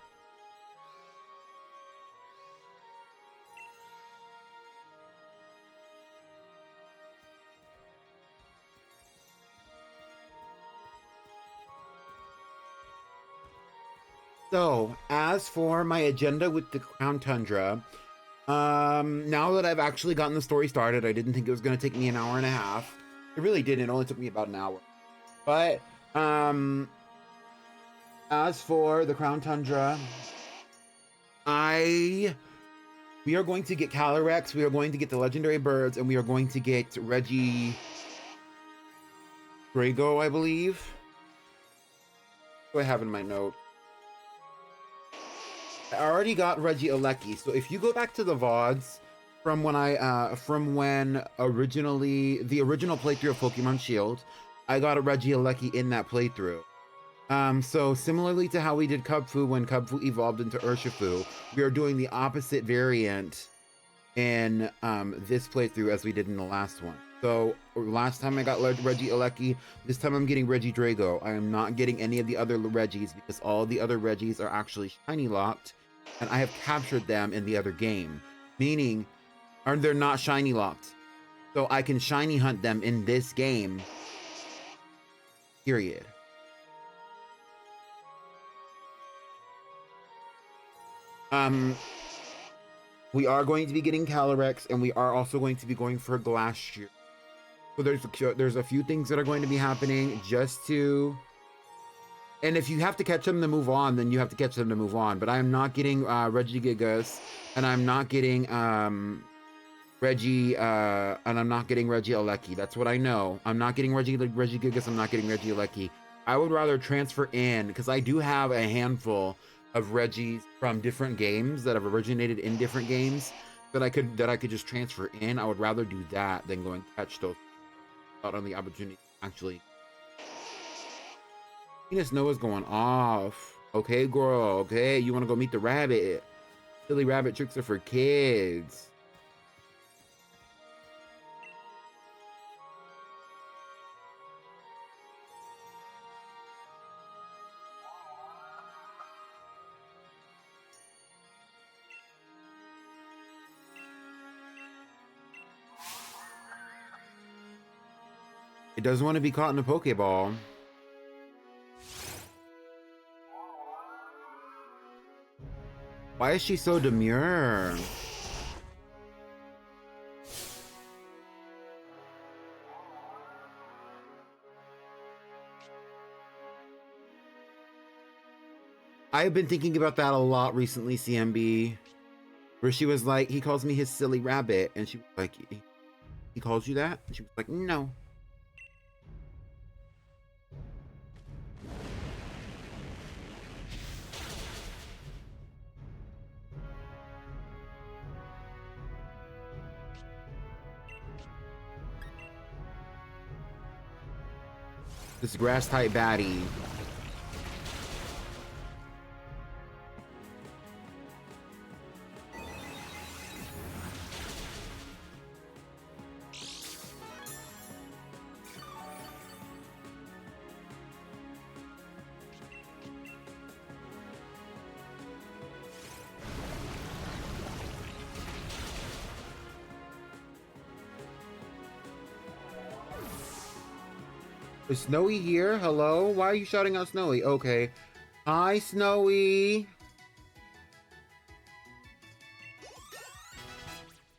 So, as for my agenda with the Crown Tundra, now that I've actually gotten the story started, I didn't think it was going to take me an hour and a half. It really didn't. It only took me about an hour. But, as for the Crown Tundra, we are going to get Calyrex, we are going to get the legendary birds, and we are going to get Reggie Drago, I believe. What do I have in my note? I already got Reggie Alecki, so if you go back to the VODs from when the original playthrough of Pokemon Shield, I got a Reggie Alecki in that playthrough. So similarly to how we did Kubfu when Kubfu evolved into Urshifu, we are doing the opposite variant in this playthrough as we did in the last one. So last time I got Reggie Alecki, this time I'm getting Reggie Drago. I am not getting any of the other Reggies because all the other Reggies are actually shiny locked, and I have captured them in the other game, meaning they're not shiny locked. So I can shiny hunt them in this game, period. We are going to be getting Calyrex, and we are also going to be going for Glastrier. So there's a few things that are going to be happening just to... And if you have to catch them to move on, then you have to catch them to move on. But I am not getting Regigigas, and I'm not getting Reggie Alecki. That's what I know. I'm not getting Regigigas, I'm not getting Reggie Alecki. I would rather transfer in, because I do have a handful of Reggies from different games that have originated in different games that I could just transfer in. I would rather do that than go and catch those out on the opportunity. Actually, Venus Noah's going off. Okay, girl. Okay, you want to go meet the rabbit? Silly rabbit tricks are for kids. It doesn't want to be caught in a Pokeball. Why is she so demure? I've been thinking about that a lot recently, CMB. Where she was like, he calls me his silly rabbit. And she was like, he calls you that? And she was like, no. This grass type baddie. Is Snowy here? Hello? Why are you shouting out Snowy? Okay. Hi, Snowy.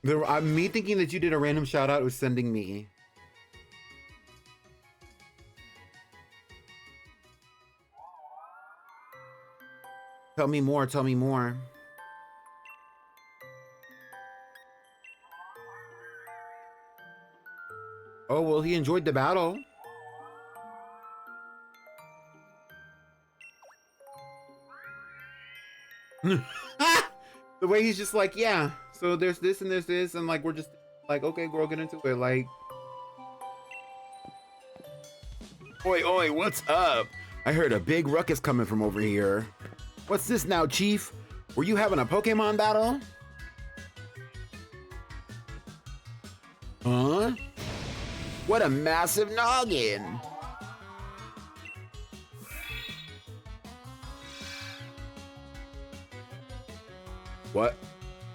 Me thinking that you did a random shout out was sending me. Tell me more, tell me more. Oh, well, he enjoyed the battle. The way he's just like, yeah, so there's this and there's this, and like we're just like, okay, girl, get into it. Like, oi, oi, what's up? I heard a big ruckus coming from over here. What's this now, Chief? Were you having a Pokemon battle? Huh? What a massive noggin! What?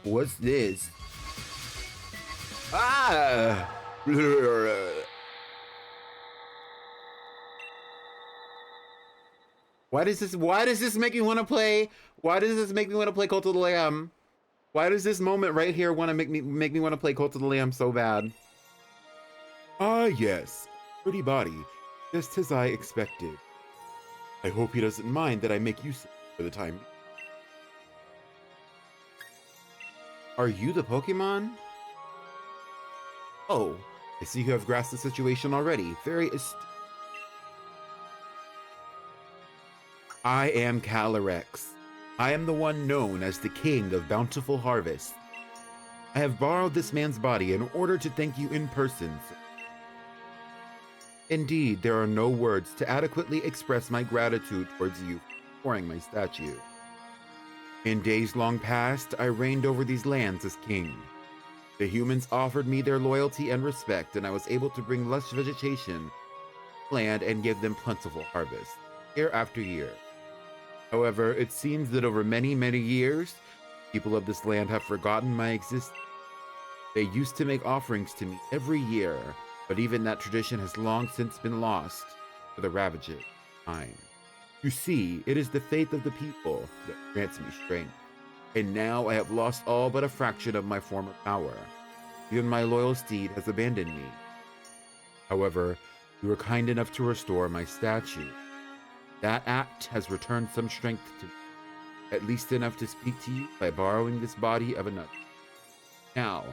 What's this? Ah! Why does this make me want to play? Why does this make me want to play Cult of the Lamb? Why does this moment right here want to make me want to play Cult of the Lamb so bad? Ah, yes. Pretty body. Just as I expected. I hope he doesn't mind that I make use of it for the time. Are you the Pokemon? Oh, I see you have grasped the situation already. Very astute. I am Calyrex. I am the one known as the King of Bountiful Harvest. I have borrowed this man's body in order to thank you in person. Indeed, there are no words to adequately express my gratitude towards you for restoring my statue. In days long past, I reigned over these lands as king. The humans offered me their loyalty and respect, and I was able to bring lush vegetation to land and give them plentiful harvest, year after year. However, it seems that over many, many years, people of this land have forgotten my existence. They used to make offerings to me every year, but even that tradition has long since been lost to the ravages of time. You see, it is the faith of the people that grants me strength, and now I have lost all but a fraction of my former power. Even my loyal steed has abandoned me. However, you were kind enough to restore my statue. That act has returned some strength to me, at least enough to speak to you by borrowing this body of another. Now,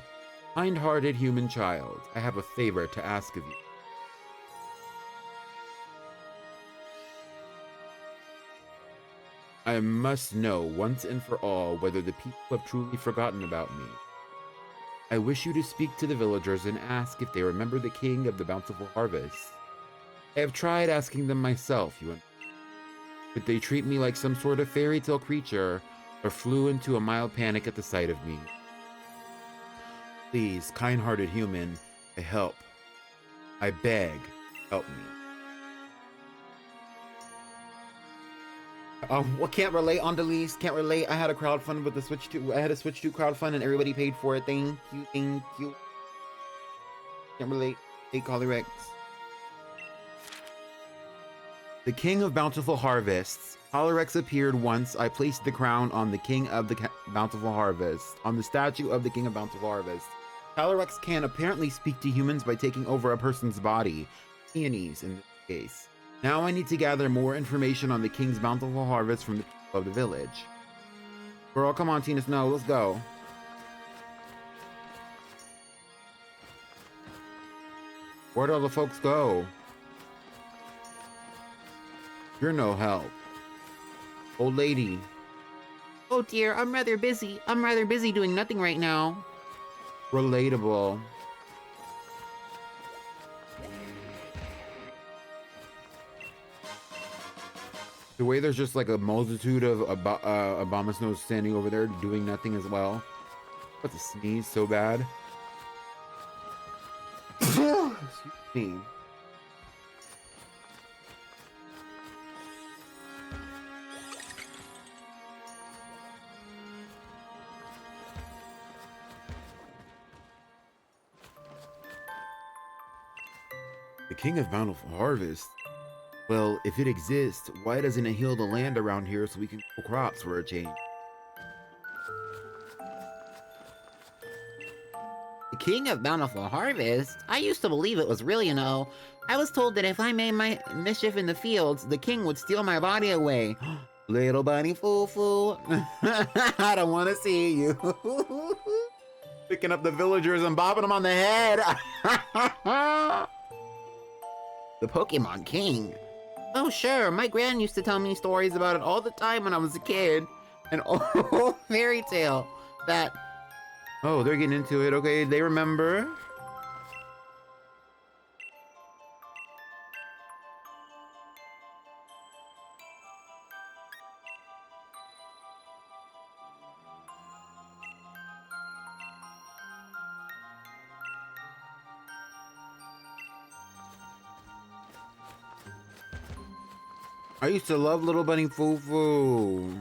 kind-hearted human child, I have a favor to ask of you. I must know once and for all whether the people have truly forgotten about me. I wish you to speak to the villagers and ask if they remember the King of the Bountiful Harvest. I have tried asking them myself, but they treat me like some sort of fairy tale creature or flew into a mild panic at the sight of me. Please, kind-hearted human, I help. I beg, help me. Can't relate on the least. Can't relate. I had a crowdfund with the Switch 2. I had a Switch 2 crowdfund and everybody paid for it. Thank you, thank you. Can't relate. Hey, Calyrex. The King of Bountiful Harvests. Calyrex appeared once. I placed the crown on the King of the Bountiful Harvest, on the statue of the King of Bountiful Harvest. Calyrex can apparently speak to humans by taking over a person's body. Peonies in this case. Now I need to gather more information on the King's Bountiful Harvest from the people of the village. Girl, come on, Tina Snow, let's go. Where'd all the folks go? You're no help. Old lady. Oh dear, I'm rather busy. I'm rather busy doing nothing right now. Relatable. The way there's just like a multitude of Abomasnows standing over there doing nothing as well. I'm about to sneeze so bad. Excuse me. The King of Bountiful Harvest? Well, if it exists, why doesn't it heal the land around here so we can grow crops for a change? The King of Bountiful Harvest? I used to believe it was real, you know. I was told that if I made my mischief in the fields, the king would steal my body away. Little bunny foo-foo. I don't want to see you. Picking up the villagers and bopping them on the head. The Pokemon King. Oh, sure. My gran used to tell me stories about it all the time when I was a kid. An old fairy tale that... Oh, they're getting into it. Okay, they remember. I used to love Little Bunny Foo-Foo.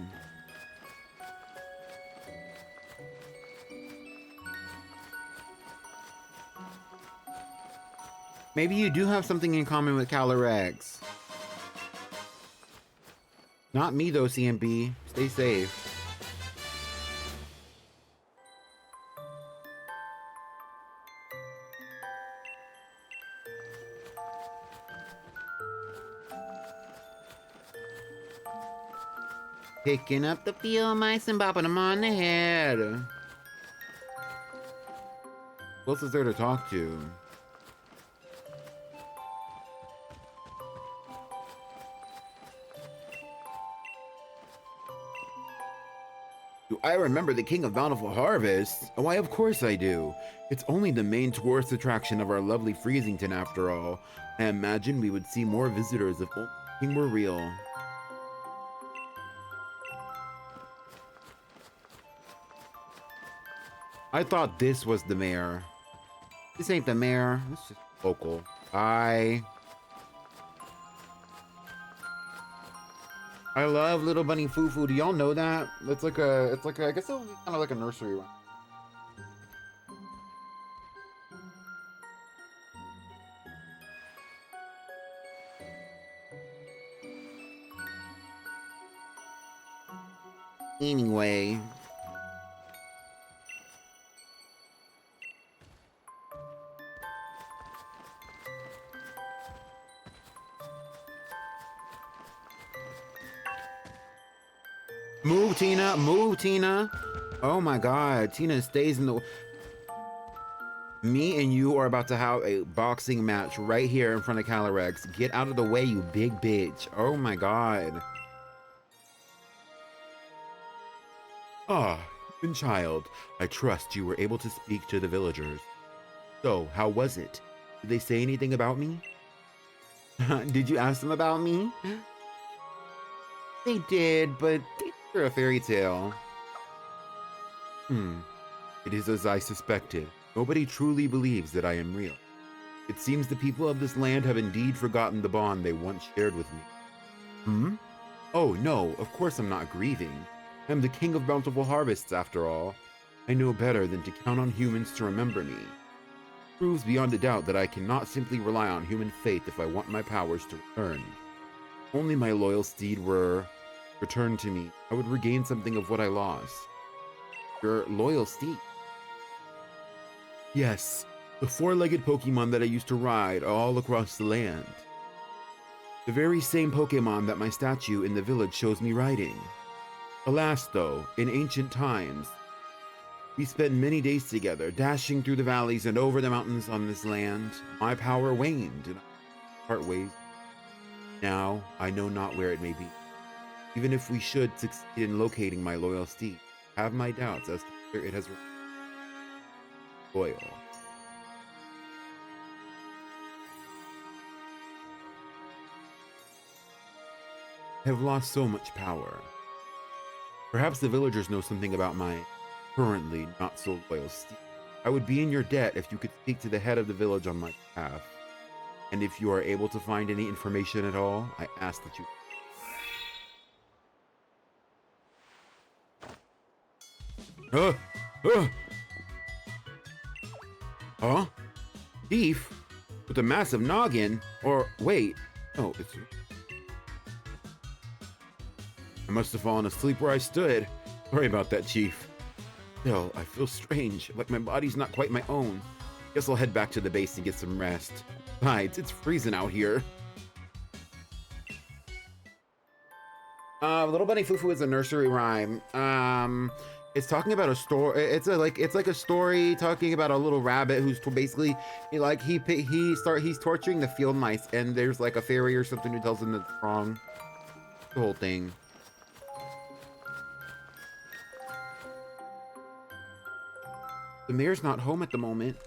Maybe you do have something in common with Calyrex. Not me though, CMB. Stay safe. Picking up the field mice and bopping them on the head. Who else is there to talk to? Do I remember the King of Bountiful Harvest? Why, of course I do. It's only the main tourist attraction of our lovely Freezington after all. I imagine we would see more visitors if only the king were real. I thought this was the mayor. This ain't the mayor. This is local. I love Little Bunny Fufu. Do y'all know that? It's like a, I guess it would be kind of like a nursery one. Anyway. Move, Tina. Move, Tina. Oh my God. Tina stays in the... Me and you are about to have a boxing match right here in front of Calyrex. Get out of the way, you big bitch. Oh my God. Ah, human child. I trust you were able to speak to the villagers. So, how was it? Did they say anything about me? Did you ask them about me? They did, but they're a fairy tale. It is as I suspected. Nobody truly believes that I am real. It seems the people of this land have indeed forgotten the bond they once shared with me. Oh no, of course I'm not grieving. I'm the King of Bountiful Harvests after all. I know better than to count on humans to remember me. It proves beyond a doubt that I cannot simply rely on human faith if I want my powers to return. If only my loyal steed were returned to me, I would regain something of what I lost. Your loyal steed? Yes, the four-legged Pokemon that I used to ride all across the land. The very same Pokemon that my statue in the village shows me riding. Alas though, in ancient times, we spent many days together, dashing through the valleys and over the mountains on this land. My power waned, and I part ways. Now, I know not where it may be. Even if we should succeed in locating my loyal steed, I have my doubts as to whether it has loyal. I have lost so much power. Perhaps the villagers know something about my currently not so loyal steed. I would be in your debt if you could speak to the head of the village on my behalf. And if you are able to find any information at all, I ask that you... Huh? Thief? With a massive noggin? Or, wait. No, it's... I must have fallen asleep where I stood. Sorry about that, Chief. Still, I feel strange, like my body's not quite my own. Guess I'll head back to the base and get some rest. Besides, it's freezing out here. Little Bunny Fufu is a nursery rhyme. It's talking about a story. It's like a story talking about a little rabbit who's basically he's torturing the field mice, and there's like a fairy or something who tells him that's wrong. The whole thing. The mayor's not home at the moment.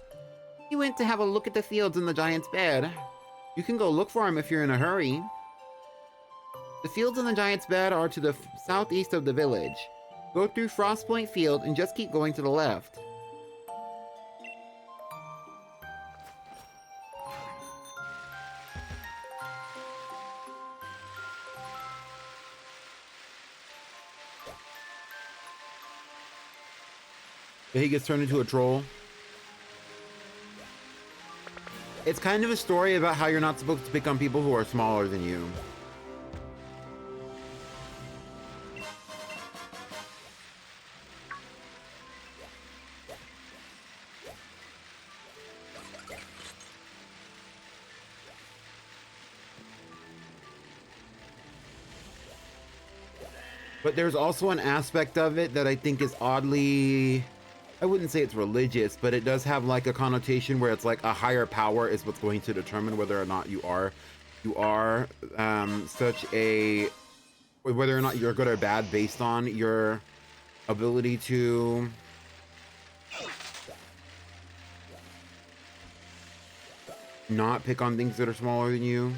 He went to have a look at the fields in the giant's bed. You can go look for him if you're in a hurry. The fields in the giant's bed are to the southeast of the village. Go through Frost Point Field and just keep going to the left. He gets turned into a troll. It's kind of a story about how you're not supposed to pick on people who are smaller than you. But there's also an aspect of it that I think is oddly, I wouldn't say it's religious, but it does have like a connotation where it's like a higher power is what's going to determine whether or not you are such a, whether or not you're good or bad based on your ability to not pick on things that are smaller than you.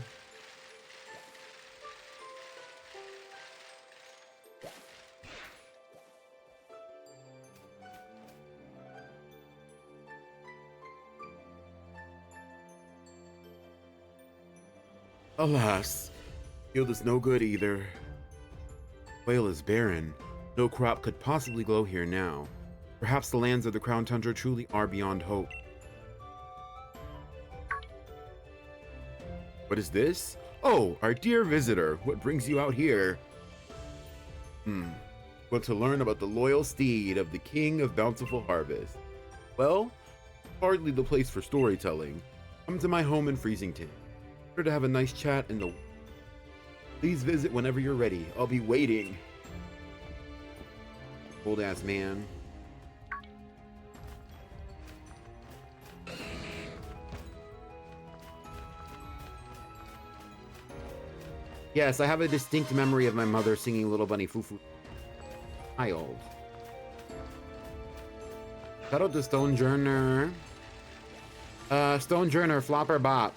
Alas, field is no good either. Soil is barren. No crop could possibly grow here now. Perhaps the lands of the Crown Tundra truly are beyond hope. What is this? Oh, our dear visitor. What brings you out here? Want to learn about the loyal steed of the King of Bountiful Harvest. Well, hardly the place for storytelling. Come to my home in Freezington. Sure to have a nice chat in the... Please visit whenever you're ready. I'll be waiting. Old ass man. Yes, I have a distinct memory of my mother singing Little Bunny Foo-Foo. Child. Shout out to Stonejourner. Stonejourner, Flopper Bop.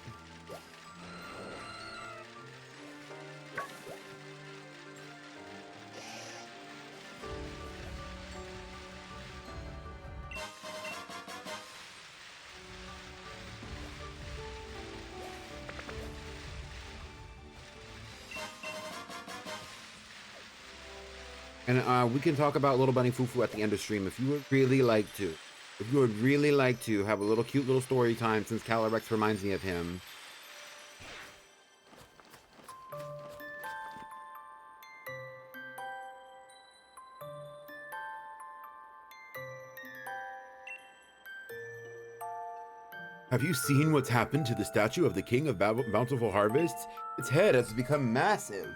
And we can talk about Little Bunny Foo-Foo at the end of stream if you would really like to. If you would really like to have a little cute little story time, since Calyrex reminds me of him. Have you seen what's happened to the statue of the King of Bountiful Harvest? Its head has become massive.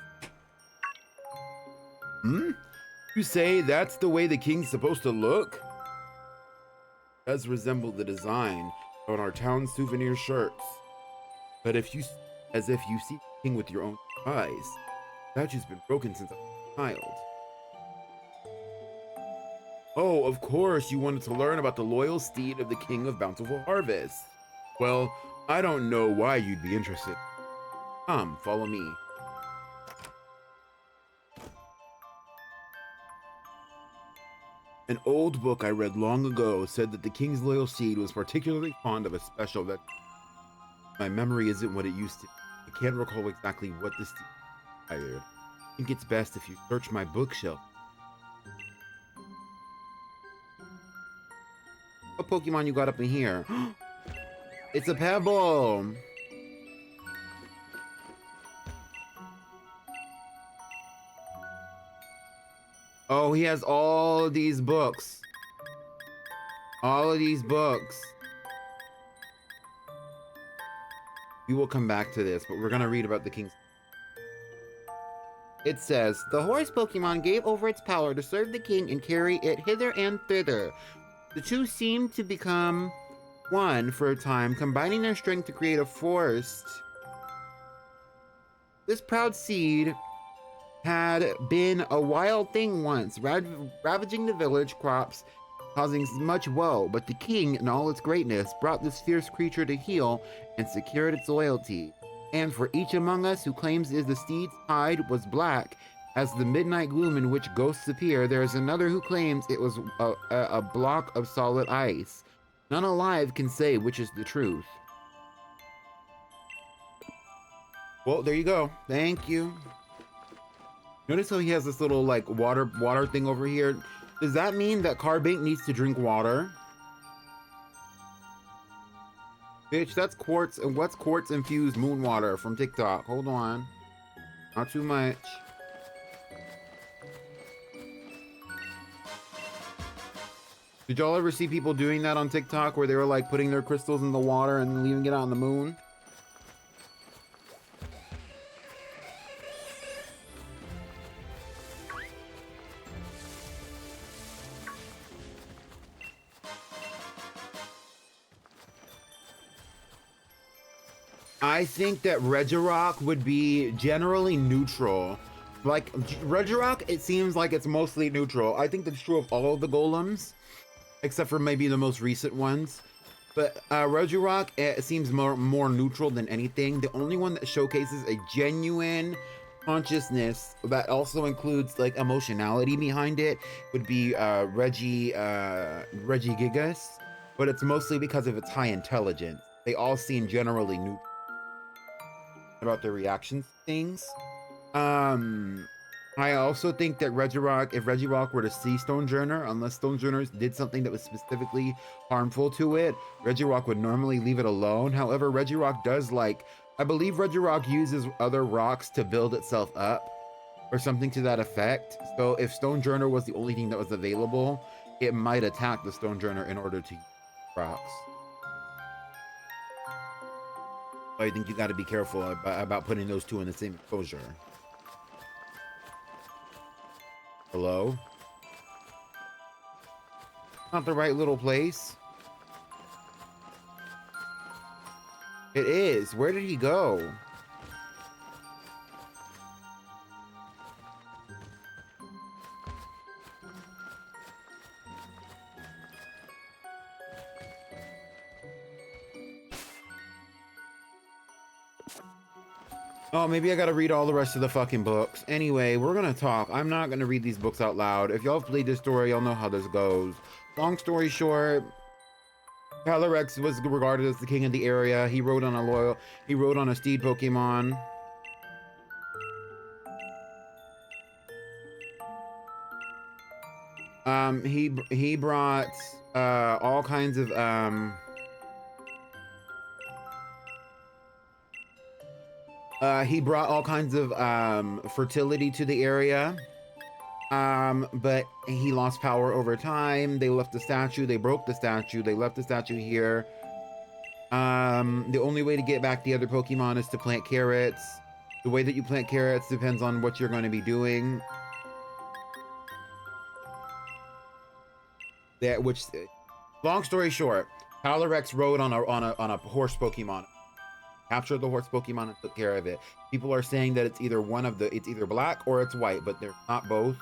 You say that's the way the king's supposed to look? It does resemble the design on our town souvenir shirts. But as if you see the king with your own eyes, the statue's been broken since I was a child. Oh, of course you wanted to learn about the loyal steed of the King of Bountiful Harvest. Well, I don't know why you'd be interested. Come, follow me. An old book I read long ago said that the king's loyal steed was particularly fond of a special that my memory isn't what it used to be. I can't recall exactly what the steed desired. I think it's best if you search my bookshelf. What Pokemon you got up in here? It's a Pebble! Oh, he has all of these books. All of these books. We will come back to this, but we're gonna read about the king's... It says, the horse Pokemon gave over its power to serve the king and carry it hither and thither. The two seemed to become one for a time, combining their strength to create a forest. This proud seed had been a wild thing once, ravaging the village crops, causing much woe, but the king, in all its greatness, brought this fierce creature to heel and secured its loyalty. And for each among us who claims the steed's hide was black, as the midnight gloom in which ghosts appear, there is another who claims it was a block of solid ice. None alive can say which is the truth. Well, there you go. Thank you. Notice how he has this little like water thing over here. Does that mean that Carbink needs to drink water? Bitch, that's quartz. And what's quartz infused moon water from TikTok? Hold on. Not too much. Did y'all ever see people doing that on TikTok where they were like putting their crystals in the water and leaving it out on the moon? I think that Regirock would be generally neutral. Like, Regirock, it seems like it's mostly neutral. I think that's true of all of the golems, except for maybe the most recent ones. But Regirock, it seems more neutral than anything. The only one that showcases a genuine consciousness that also includes like emotionality behind it would be Regigigas, but it's mostly because of its high intelligence. They all seem generally neutral about their reactions to things. I also think that Regirock, if Regirock were to see Stonejourner, unless Stonejourner did something that was specifically harmful to it, Regirock would normally leave it alone. However, Regirock does like, I believe Regirock uses other rocks to build itself up or something to that effect. So if Stonejourner was the only thing that was available, it might attack the Stonejourner in order to use rocks. I think you got to be careful about putting those two in the same exposure. Hello? Not the right little place. It is. Where did he go? Oh, maybe I gotta read all the rest of the fucking books. Anyway, we're gonna talk. I'm not gonna read these books out loud. If y'all have played this story, y'all know how this goes. Long story short, Calyrex was regarded as the king of the area. He rode on a steed Pokemon. He brought all kinds of fertility to the area. But he lost power over time. They left the statue, they broke the statue, they left the statue here. The only way to get back the other Pokemon is to plant carrots. The way that you plant carrots depends on what you're going to be doing. Long story short, Calyrex rode on a horse Pokemon, captured the horse Pokemon and took care of it. People are saying that it's either black or it's white, but they're not both.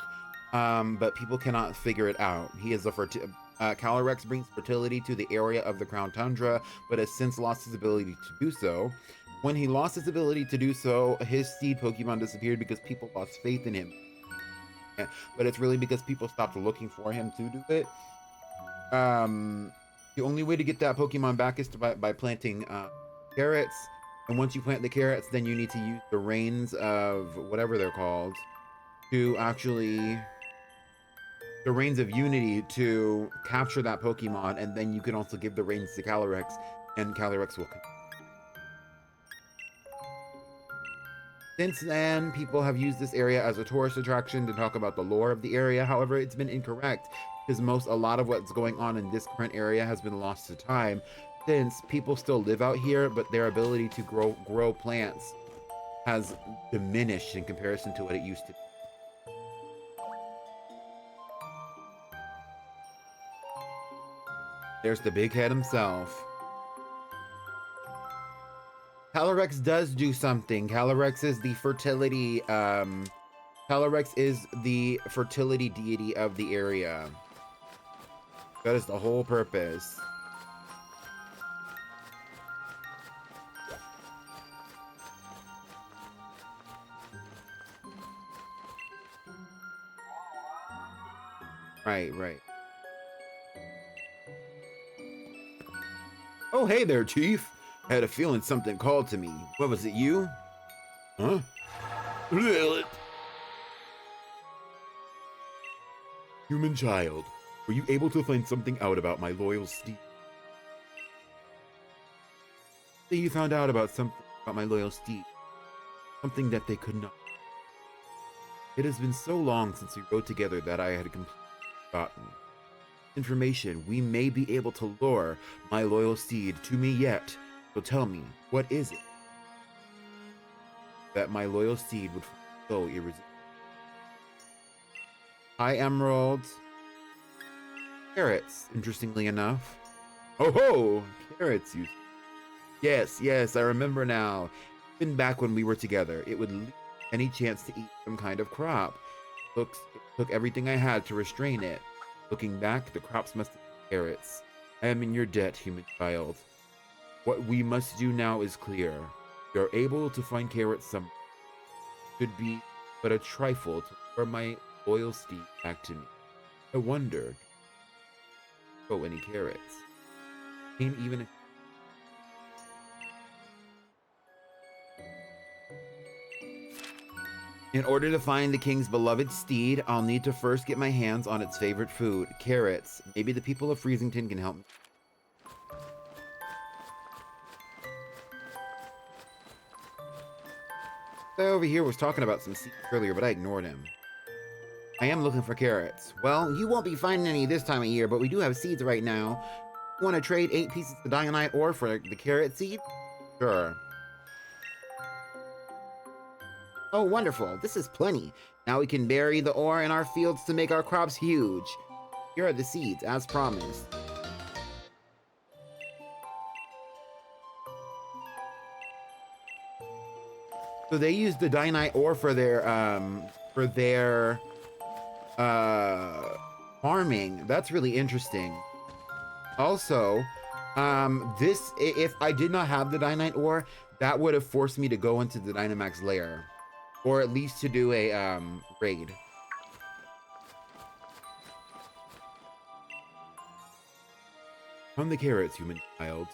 But people cannot figure it out. He is Calyrex brings fertility to the area of the Crown Tundra, but has since lost his ability to do so. When he lost his ability to do so, his seed Pokemon disappeared because people lost faith in him. But it's really because people stopped looking for him to do it. The only way to get that Pokemon back is by planting carrots. And once you plant the carrots, then you need to use the reins of whatever they're called to actually... the reins of unity to capture that Pokemon, and then you can also give the reins to Calyrex, and Calyrex will... Since then, people have used this area as a tourist attraction to talk about the lore of the area. However, it's been incorrect, because a lot of what's going on in this current area has been lost to time, since people still live out here, but their ability to grow plants has diminished in comparison to what it used to be. There's the big head himself. Calyrex does do something. Calyrex is the fertility deity of the area. That is the whole purpose. Right. Oh, hey there, Chief. I had a feeling something called to me. What was it, you? Huh? Human child, were you able to find something out about my loyal steed? Say you found out about something about my loyal steed. Something that they could not. It has been so long since we rode together that I had completely forgotten. Information we may be able to lure my loyal steed to me yet. So tell me, what is it that my loyal steed would so irresistible? Hi, Emerald. Carrots, interestingly enough. Oh ho! Carrots, you. Yes, yes, I remember now. Even back when we were together, it would leave any chance to eat some kind of crop. It took everything I had to restrain it. Looking back, the crops must have been carrots. I am in your debt, human child. What we must do now is clear. We are able to find carrots some could be but a trifle to lure my loyal steed back to me. I wondered, oh, any carrots? Came even in order to find the king's beloved steed, I'll need to first get my hands on its favorite food, carrots. Maybe the people of Freezington can help me. The guy over here was talking about some seeds earlier, but I ignored him. I am looking for carrots. Well, you won't be finding any this time of year, but we do have seeds right now. You want to trade 8 pieces of Dionite ore for the carrot seed? Sure. Oh, wonderful. This is plenty. Now we can bury the ore in our fields to make our crops huge. Here are the seeds, as promised. So they use the Dionite ore for their farming. That's really interesting. Also, if I did not have the Dionite ore, that would have forced me to go into the Dynamax lair, or at least to do a raid. Found the carrots, human child.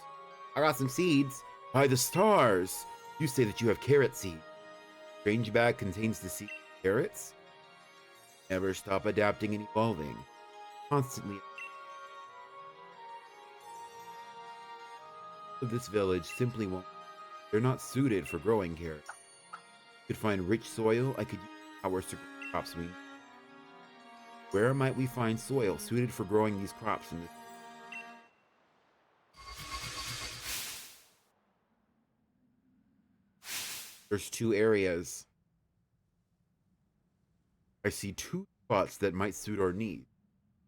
I got some seeds. By the stars! You say that you have carrot seed. Strange bag contains the seed carrots? Never stop adapting and evolving. Constantly. This village simply won't. They're not suited for growing carrots. I could find rich soil. I could use powers to grow crops we need. Where might we find soil suited for growing these crops in this? There's 2 areas. I see 2 spots that might suit our needs.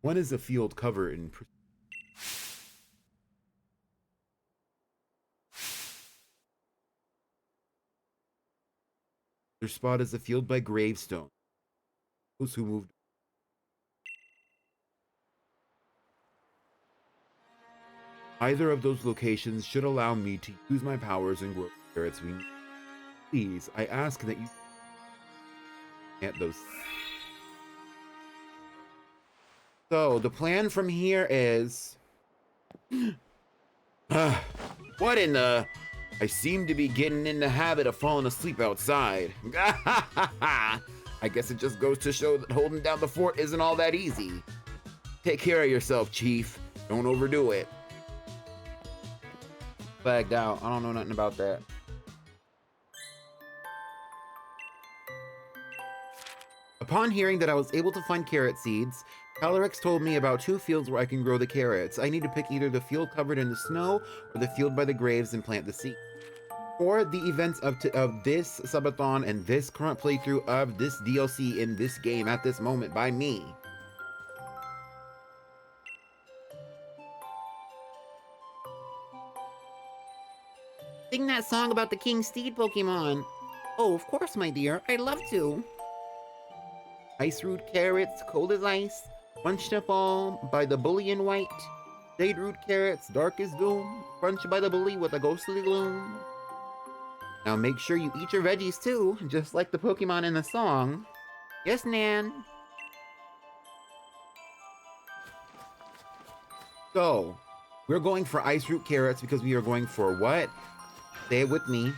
One is a field covered in their spot is a field by gravestone. Those who moved. Either of those locations should allow me to use my powers and grow the carrots we need. Please, I ask that you at those. So the plan from here is what in the I seem to be getting in the habit of falling asleep outside. I guess it just goes to show that holding down the fort isn't all that easy. Take care of yourself, Chief. Don't overdo it. Bagged out. I don't know nothing about that. Upon hearing that I was able to find carrot seeds, Calyrex told me about 2 fields where I can grow the carrots. I need to pick either the field covered in the snow or the field by the graves and plant the seed. For the events of this subathon and this current playthrough of this DLC in this game at this moment by me. Sing that song about the King Steed Pokemon. Oh, of course, my dear. I'd love to. Ice root carrots, cold as ice, bunched up all by the bully in white. Jade root carrots, dark as doom, crunched by the bully with a ghostly gloom. Now make sure you eat your veggies too, just like the Pokemon in the song. Yes, Nan. So, we're going for ice root carrots because we are going for what? Say it with me.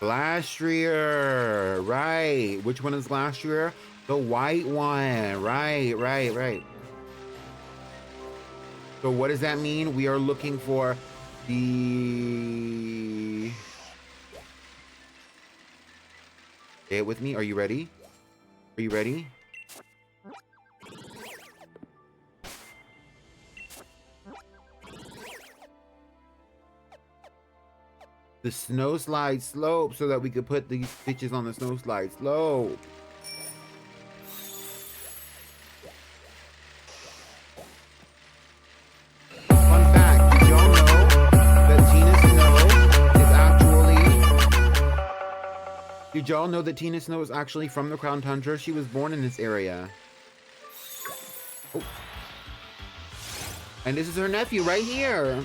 Glastrier. Right. Which one is Glastrier? The white one. Right. So what does that mean? We are looking for the... Say it with me. Are you ready? Are you ready? The snow slide slope so that we could put these bitches on the snow slide slope. Fun fact, did y'all know that Tina Snow Did y'all know that Tina Snow is actually from the Crown Tundra? She was born in this area. Oh. And this is her nephew right here.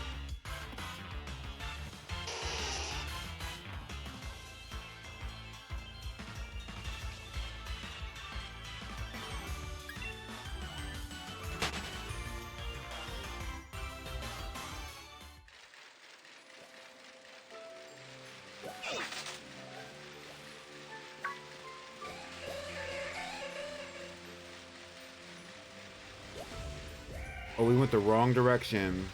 Oh, we went the wrong direction.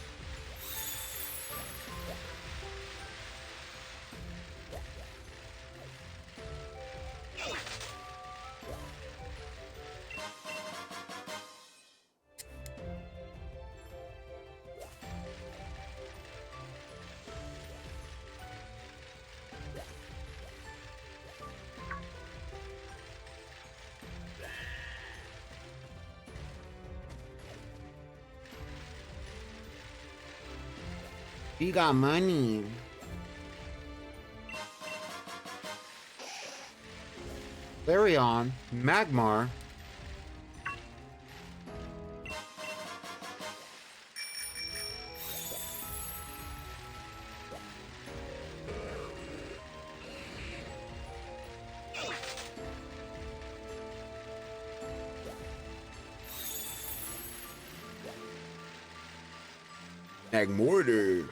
You got money. Larion, Magmar. Magmortar.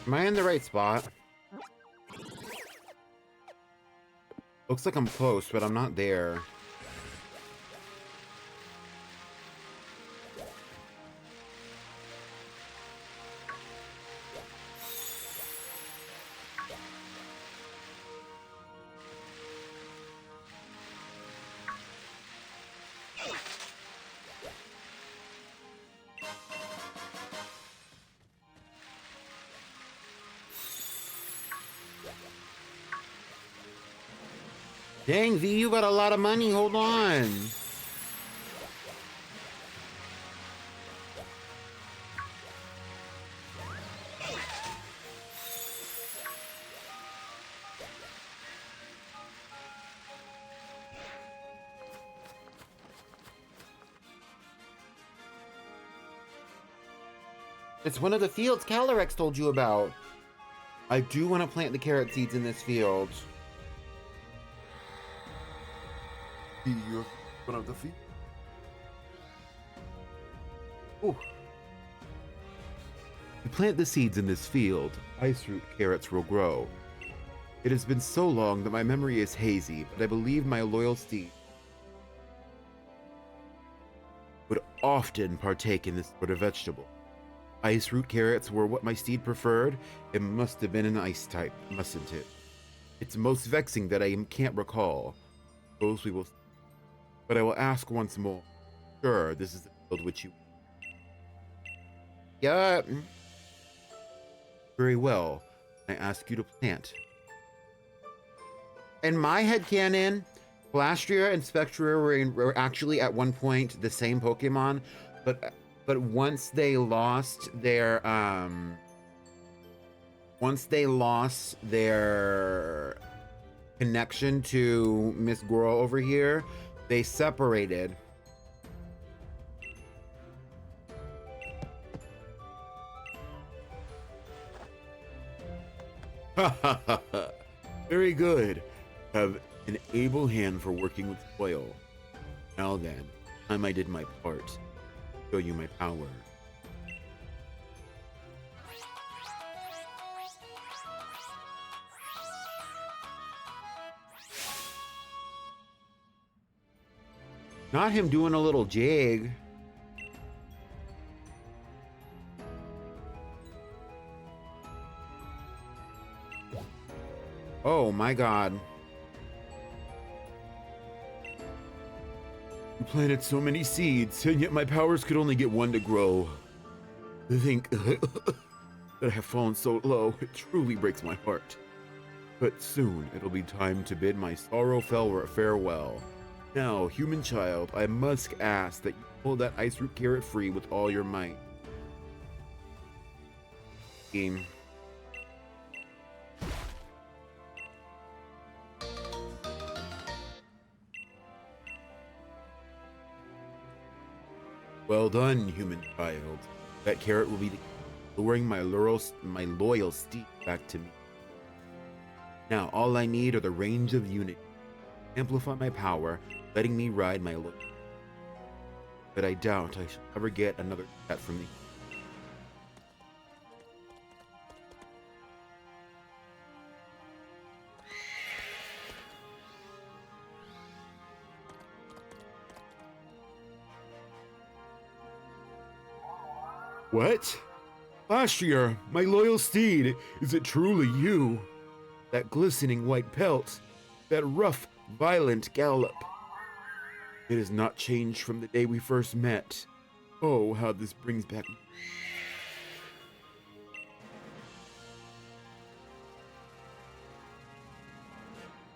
Am I in the right spot? Looks like I'm close, but I'm not there. Dang, V, you got a lot of money. Hold on. It's one of the fields Calyrex told you about. I do want to plant the carrot seeds in this field. You're one of the feet. Ooh. You plant the seeds in this field, ice root carrots will grow. It has been so long that my memory is hazy, but I believe my loyal steed would often partake in this sort of vegetable. Ice root carrots were what my steed preferred. It must have been an ice type, mustn't it? It's most vexing that I can't recall. Suppose we will. But I will ask once more. Sure, this is the field which you. Yeah. Very well. I ask you to plant. In my headcanon, Blastria and Spectra were actually at one point the same Pokemon, but once they lost their connection to Miss Girl over here, they separated. Very good. Have an able hand for working with soil. Now then, time I did my part. Show you my power. Not him doing a little jig. Oh my god. You planted so many seeds, and yet my powers could only get one to grow. To think that I have fallen so low, it truly breaks my heart. But soon it'll be time to bid my sorrow farewell. Now, human child, I must ask that you pull that ice root carrot free with all your might. Game. Well done, human child. That carrot will be luring my loyal steed back to me. Now, all I need are the range of unity. Amplify my power, letting me ride my look. But I doubt I shall ever get another cat from the... What? Last year, my loyal steed, is it truly you? That glistening white pelt, that rough, violent gallop. It has not changed from the day we first met. Oh, how this brings back...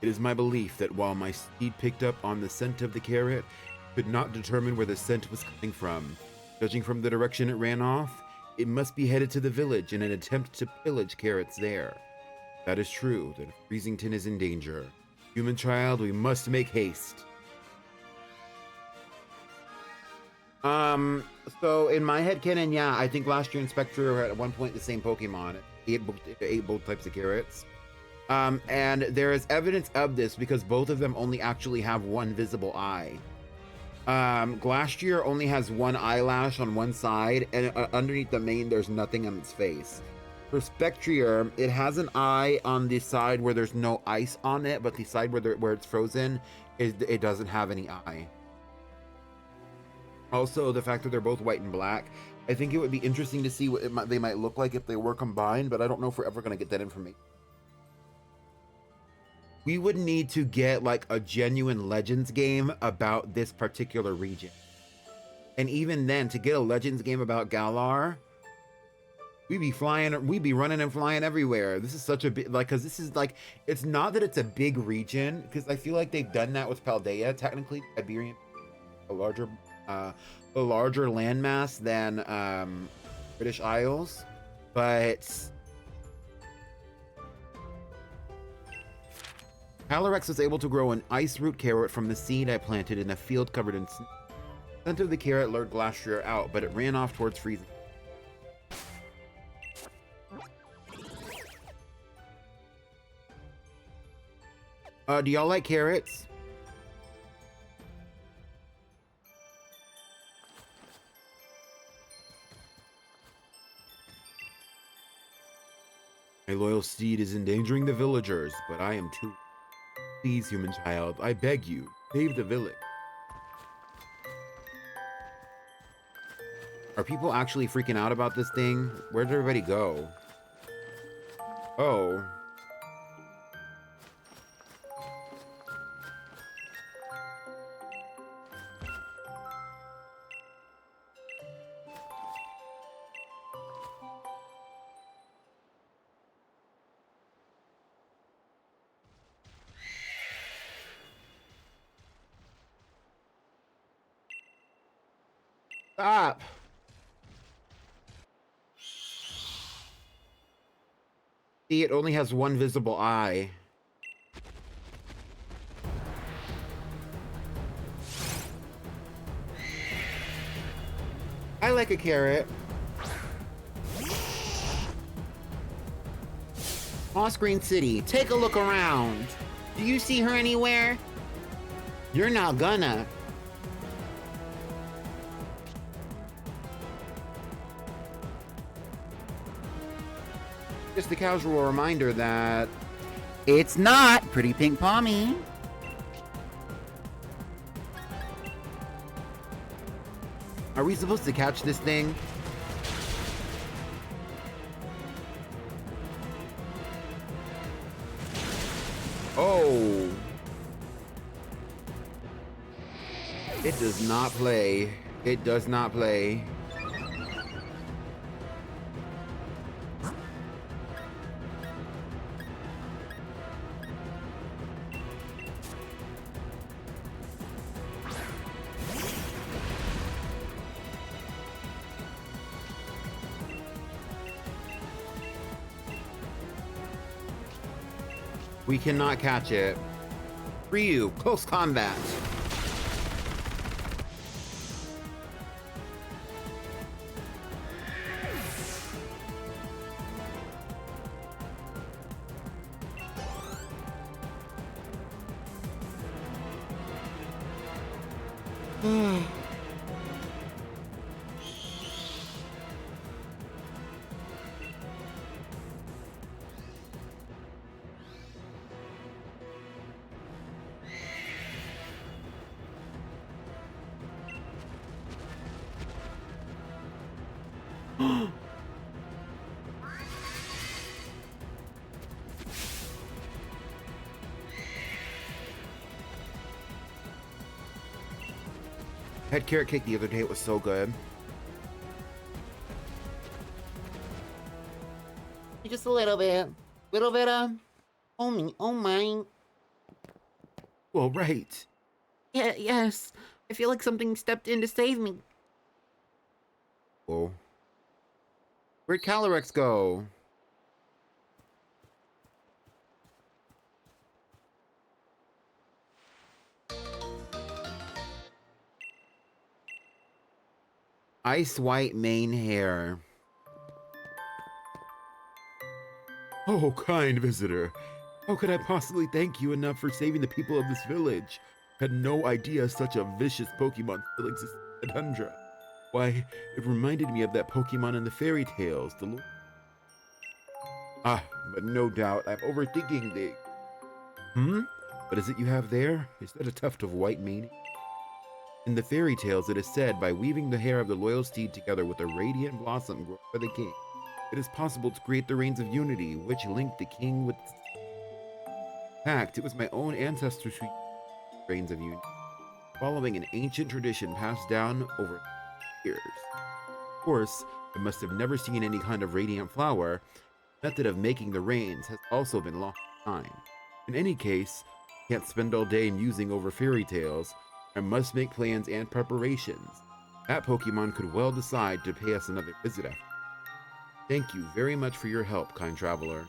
It is my belief that while my steed picked up on the scent of the carrot, it could not determine where the scent was coming from. Judging from the direction it ran off, it must be headed to the village in an attempt to pillage carrots there. That is true, that Freezington is in danger. Human child, we must make haste. So in my headcanon, yeah, I think last year in Spectre were at one point the same Pokemon. It ate both types of carrots. And there is evidence of this because both of them only actually have one visible eye. Glastrier only has one eyelash on one side, and underneath the mane, there's nothing on its face. For Spectrier, it has an eye on the side where there's no ice on it, but the side where it's frozen, it doesn't have any eye. Also, the fact that they're both white and black, I think it would be interesting to see what they might look like if they were combined, but I don't know if we're ever going to get that information. We would need to get like a genuine Legends game about this particular region. And even then, to get a Legends game about Galar, we'd be running and flying everywhere. This is such a big, like, because this is like, it's not that it's a big region, because I feel like they've done that with Paldea. Technically, Iberian, a larger landmass than British Isles, but Calyrex was able to grow an ice root carrot from the seed I planted in a field covered in snow. The scent of the carrot lured Glastrier out, but it ran off towards freezing. Do y'all like carrots? My loyal steed is endangering the villagers, but I am too. Please, human child, I beg you, save the village. Are people actually freaking out about this thing? Where did everybody go? Oh. Stop! See, it only has one visible eye. I like a carrot. Moss Green City, take a look around. Do you see her anywhere? You're not gonna. Just a casual reminder that It's not Pretty Pink Pommy. are we supposed to catch this thing? It does not play. It does not play. We cannot catch it. Ryu, close combat. Had carrot cake the other day. It was so good. Just a little bit. Little bit of... Oh, me. Oh, my. Well, right. Yeah, yes. I feel like something stepped in to save me. Oh. Where'd Calyrex go? Ice white mane hair. Oh, kind visitor. How could I possibly thank you enough for saving the people of this village? Had no idea such a vicious Pokemon still existed in the tundra. Why, it reminded me of that Pokemon in the fairy tales, Ah, but no doubt I'm overthinking things. What is it you have there? Is that a tuft of white mane? In the fairy tales, it is said by weaving the hair of the loyal steed together with a radiant blossom grown by the king, it is possible to create the reins of unity, which link the king with... In fact, it was my own ancestors who used reins of unity, following an ancient tradition passed down over years. Of course, I must have never seen any kind of radiant flower. The method of making the reins has also been lost in time. In any case, I can't spend all day musing over fairy tales. I must make plans and preparations. That Pokemon could well decide to pay us another visit after. Thank you very much for your help, kind traveler.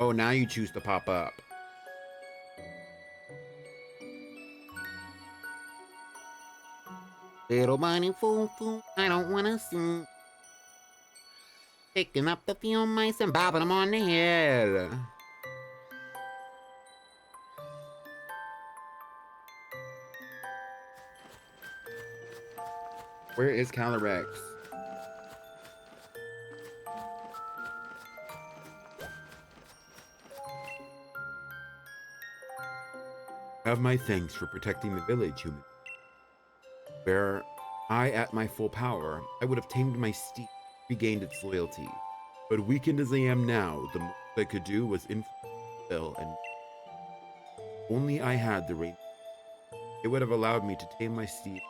Oh, now you choose to pop up. Little bunny foo-foo, I don't wanna sing. Picking up a few mice and bobbing them on the head. Where is Calyrex? Have my thanks for protecting the village, human. Were I at my full power, I would have tamed my steed, regained its loyalty. But weakened as I am now, the most I could do was influence will, and only I had the rein. It would have allowed me to tame my steed.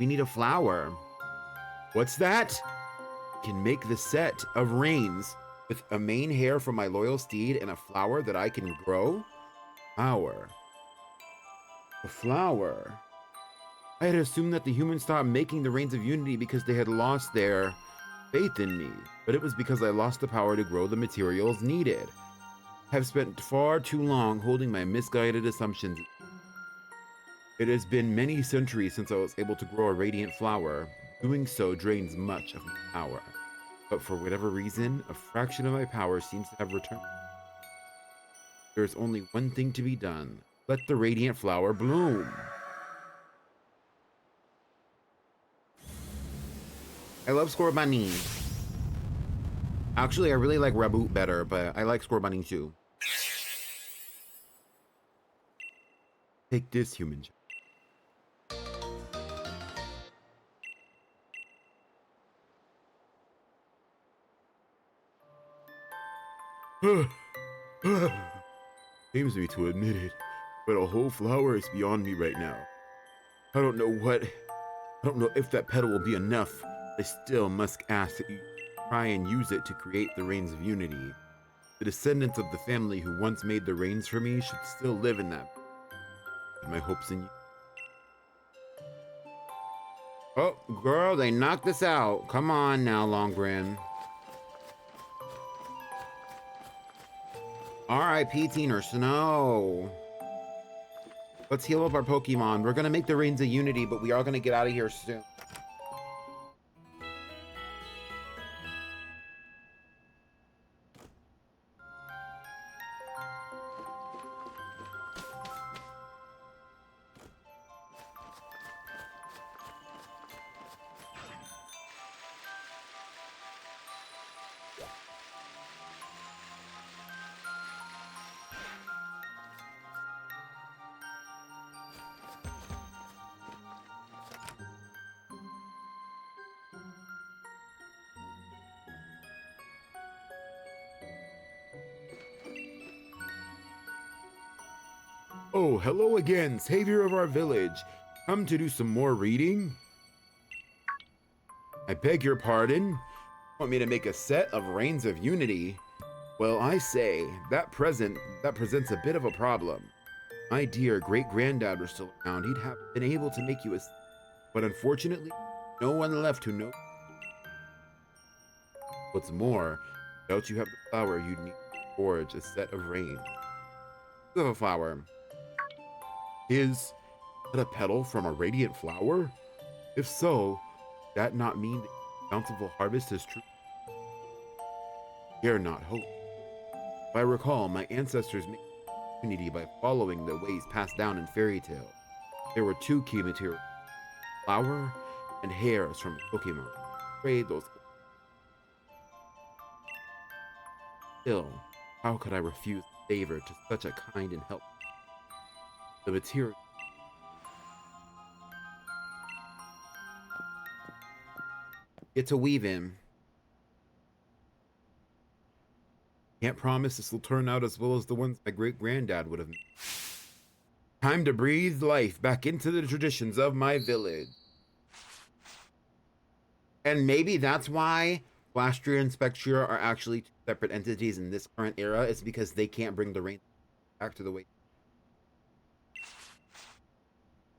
We need a flower. What's that? Can make the set of reins with a mane hair from my loyal steed and a flower that I can grow? Flower. A flower. I had assumed that the humans stopped making the reins of unity because they had lost their faith in me, but it was because I lost the power to grow the materials needed. I have spent far too long holding my misguided assumptions. It has been many centuries since I was able to grow a radiant flower. Doing so drains much of my power. But for whatever reason, a fraction of my power seems to have returned. There is only one thing to be done. Let the radiant flower bloom. I love Scorbunny. Actually, I really like Raboot better, but I like Scorbunny too. Take this, human. Pains me to admit it, but a whole flower is beyond me right now. I don't know if that petal will be enough. I still must ask that you try and use it to create the Reigns of Unity. The descendants of the family who once made the reigns for me should still live in that. And my hopes in you. Oh, girl, they knocked us out. Come on now, Longren. R.I.P. Teen Snow. Let's heal up our Pokemon. We're gonna make the Reigns of Unity, but we are gonna get out of here soon. Oh, hello again, savior of our village. Come to do some more reading? I beg your pardon? Want me to make a set of Reigns of Unity? Well, I say, that presents a bit of a problem. My dear great-granddad were still around, he'd have been able to make you a... But unfortunately, no one left who knows. What's more, doubt you have the flower you'd need to forge a set of Reigns. You have a flower. Is that a petal from a radiant flower? If so, does that not mean that bountiful harvest is true? Dare not hope. If I recall, my ancestors made unity by following the ways passed down in fairy tale. There were two key materials, flower and hairs from Pokemon. Trade those. Still, how could I refuse the favor to such a kind and helpful? The material. Get to weave him. Can't promise this will turn out as well as the ones my great-granddad would have made. Time to breathe life back into the traditions of my village. And maybe that's why Flastria and Spectra are actually two separate entities in this current era. It's because they can't bring the rain back to the way.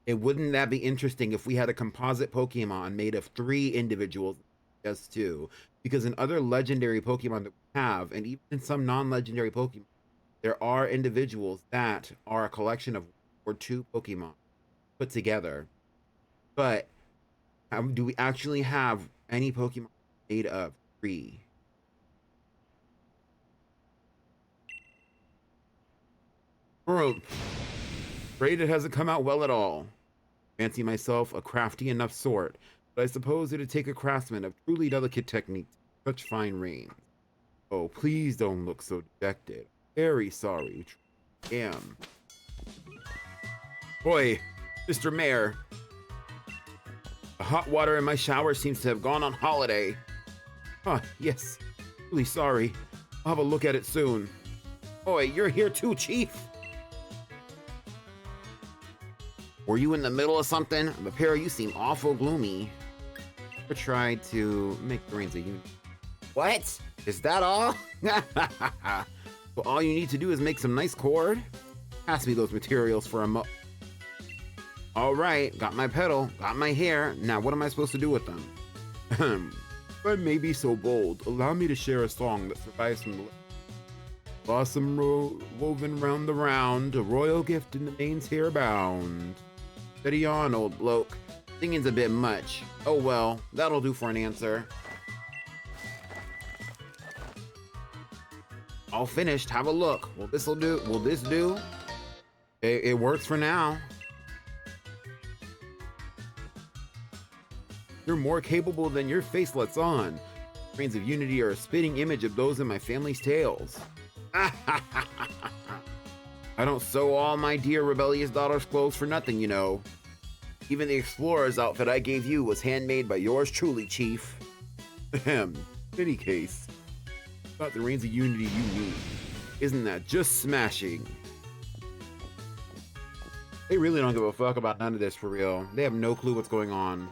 It wouldn't that be interesting if we had a composite Pokemon made of 3 individuals, just 2? Because in other legendary Pokemon that we have, and even in some non-legendary Pokemon, there are individuals that are a collection of 1 or 2 Pokemon put together. But do we actually have any Pokemon made of 3? Well, afraid it hasn't come out well at all. Fancy myself a crafty enough sort, but I suppose it'd take a craftsman of truly delicate technique to such fine reins. Oh, please don't look so dejected. Very sorry. Am. Boy, Mr. Mayor. The hot water in my shower seems to have gone on holiday. Ah, yes. Really sorry. I'll have a look at it soon. Boy, you're here too, Chief. Were you in the middle of something? Mapera, you seem awful gloomy. I tried to make the Reigns of Unity. What? Is that all? So all you need to do is make some nice cord? Pass me those materials for a Alright, got my petal, got my hair. Now what am I supposed to do with them? If I may be so bold, allow me to share a song that survives from the blossom woven round the round, a royal gift in the mains here bound. Steady on, old bloke. Singing's a bit much. Oh well, that'll do for an answer. All finished, have a look. Will this do? It works for now. You're more capable than your face lets on. Reigns of Unity are a spitting image of those in my family's tales. I don't sew all my dear rebellious daughter's clothes for nothing, you know. Even the explorer's outfit I gave you was handmade by yours truly, Chief. Ahem. In any case, not the Reigns of Unity you need. Isn't that just smashing? They really don't give a fuck about none of this for real. They have no clue what's going on.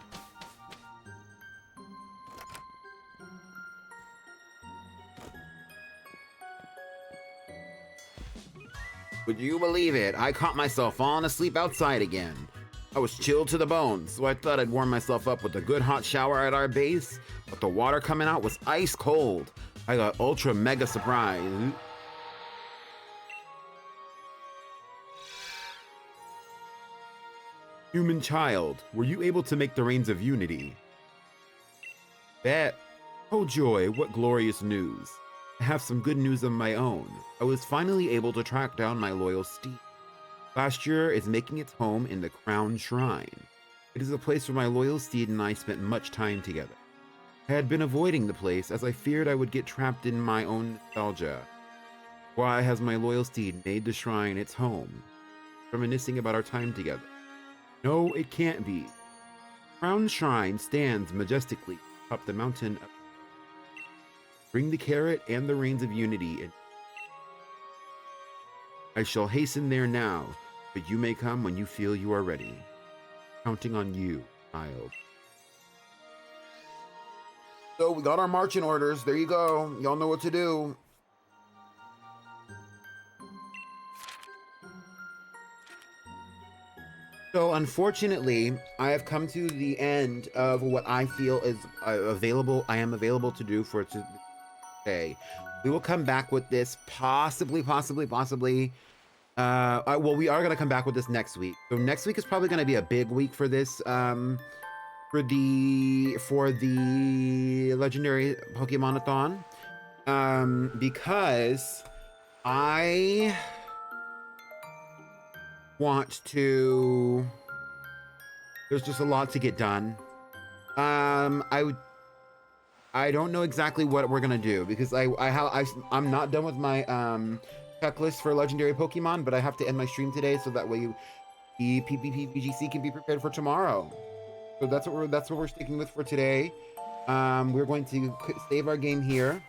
Would you believe it? I caught myself falling asleep outside again. I was chilled to the bone, so I thought I'd warm myself up with a good hot shower at our base, but the water coming out was ice cold. I got ultra mega surprised. Human child, were you able to make the reins of unity? Bet. Oh joy, what glorious news. I have some good news of my own. I was finally able to track down my loyal steed. Last year is making its home in the Crown Shrine. It is a place where my loyal steed and I spent much time together. I had been avoiding the place as I feared I would get trapped in my own nostalgia. Why has my loyal steed made the shrine its home? Reminiscing about our time together. No, it can't be. Crown Shrine stands majestically up the mountain. Bring the carrot and the reins of unity in. I shall hasten there now, but you may come when you feel you are ready. Counting on you, child. So we got our marching orders. There you go. Y'all know what to do. So unfortunately, I have come to the end of what I feel is available. I am available to do for today. We will come back with this possibly. Well, we are going to come back with this next week. So next week is probably going to be a big week for this. For the legendary Pokémonathon. Because I want to. There's just a lot to get done. I don't know exactly what we're gonna do because I'm not done with my checklist for legendary Pokemon, but I have to end my stream today so that way the PvPVGC can be prepared for tomorrow. So that's what we're sticking with for today. We're going to save our game here.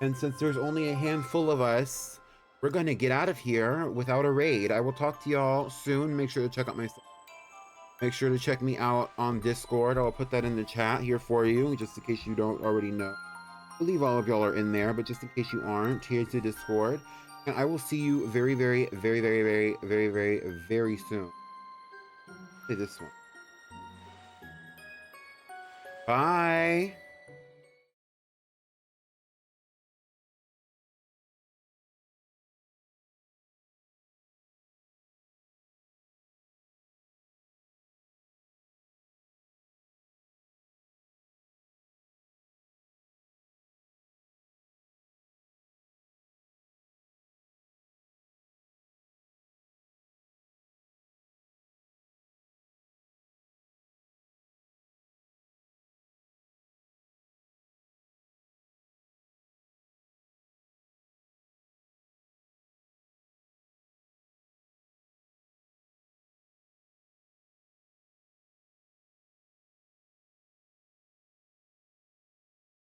And since there's only a handful of us, we're going to get out of here without a raid. I will talk to y'all soon. Make sure to check out Make sure to check me out on Discord. I'll put that in the chat here for you, just in case you don't already know. I believe all of y'all are in there, but just in case you aren't, here's the Discord. And I will see you very soon. Say this one. Bye.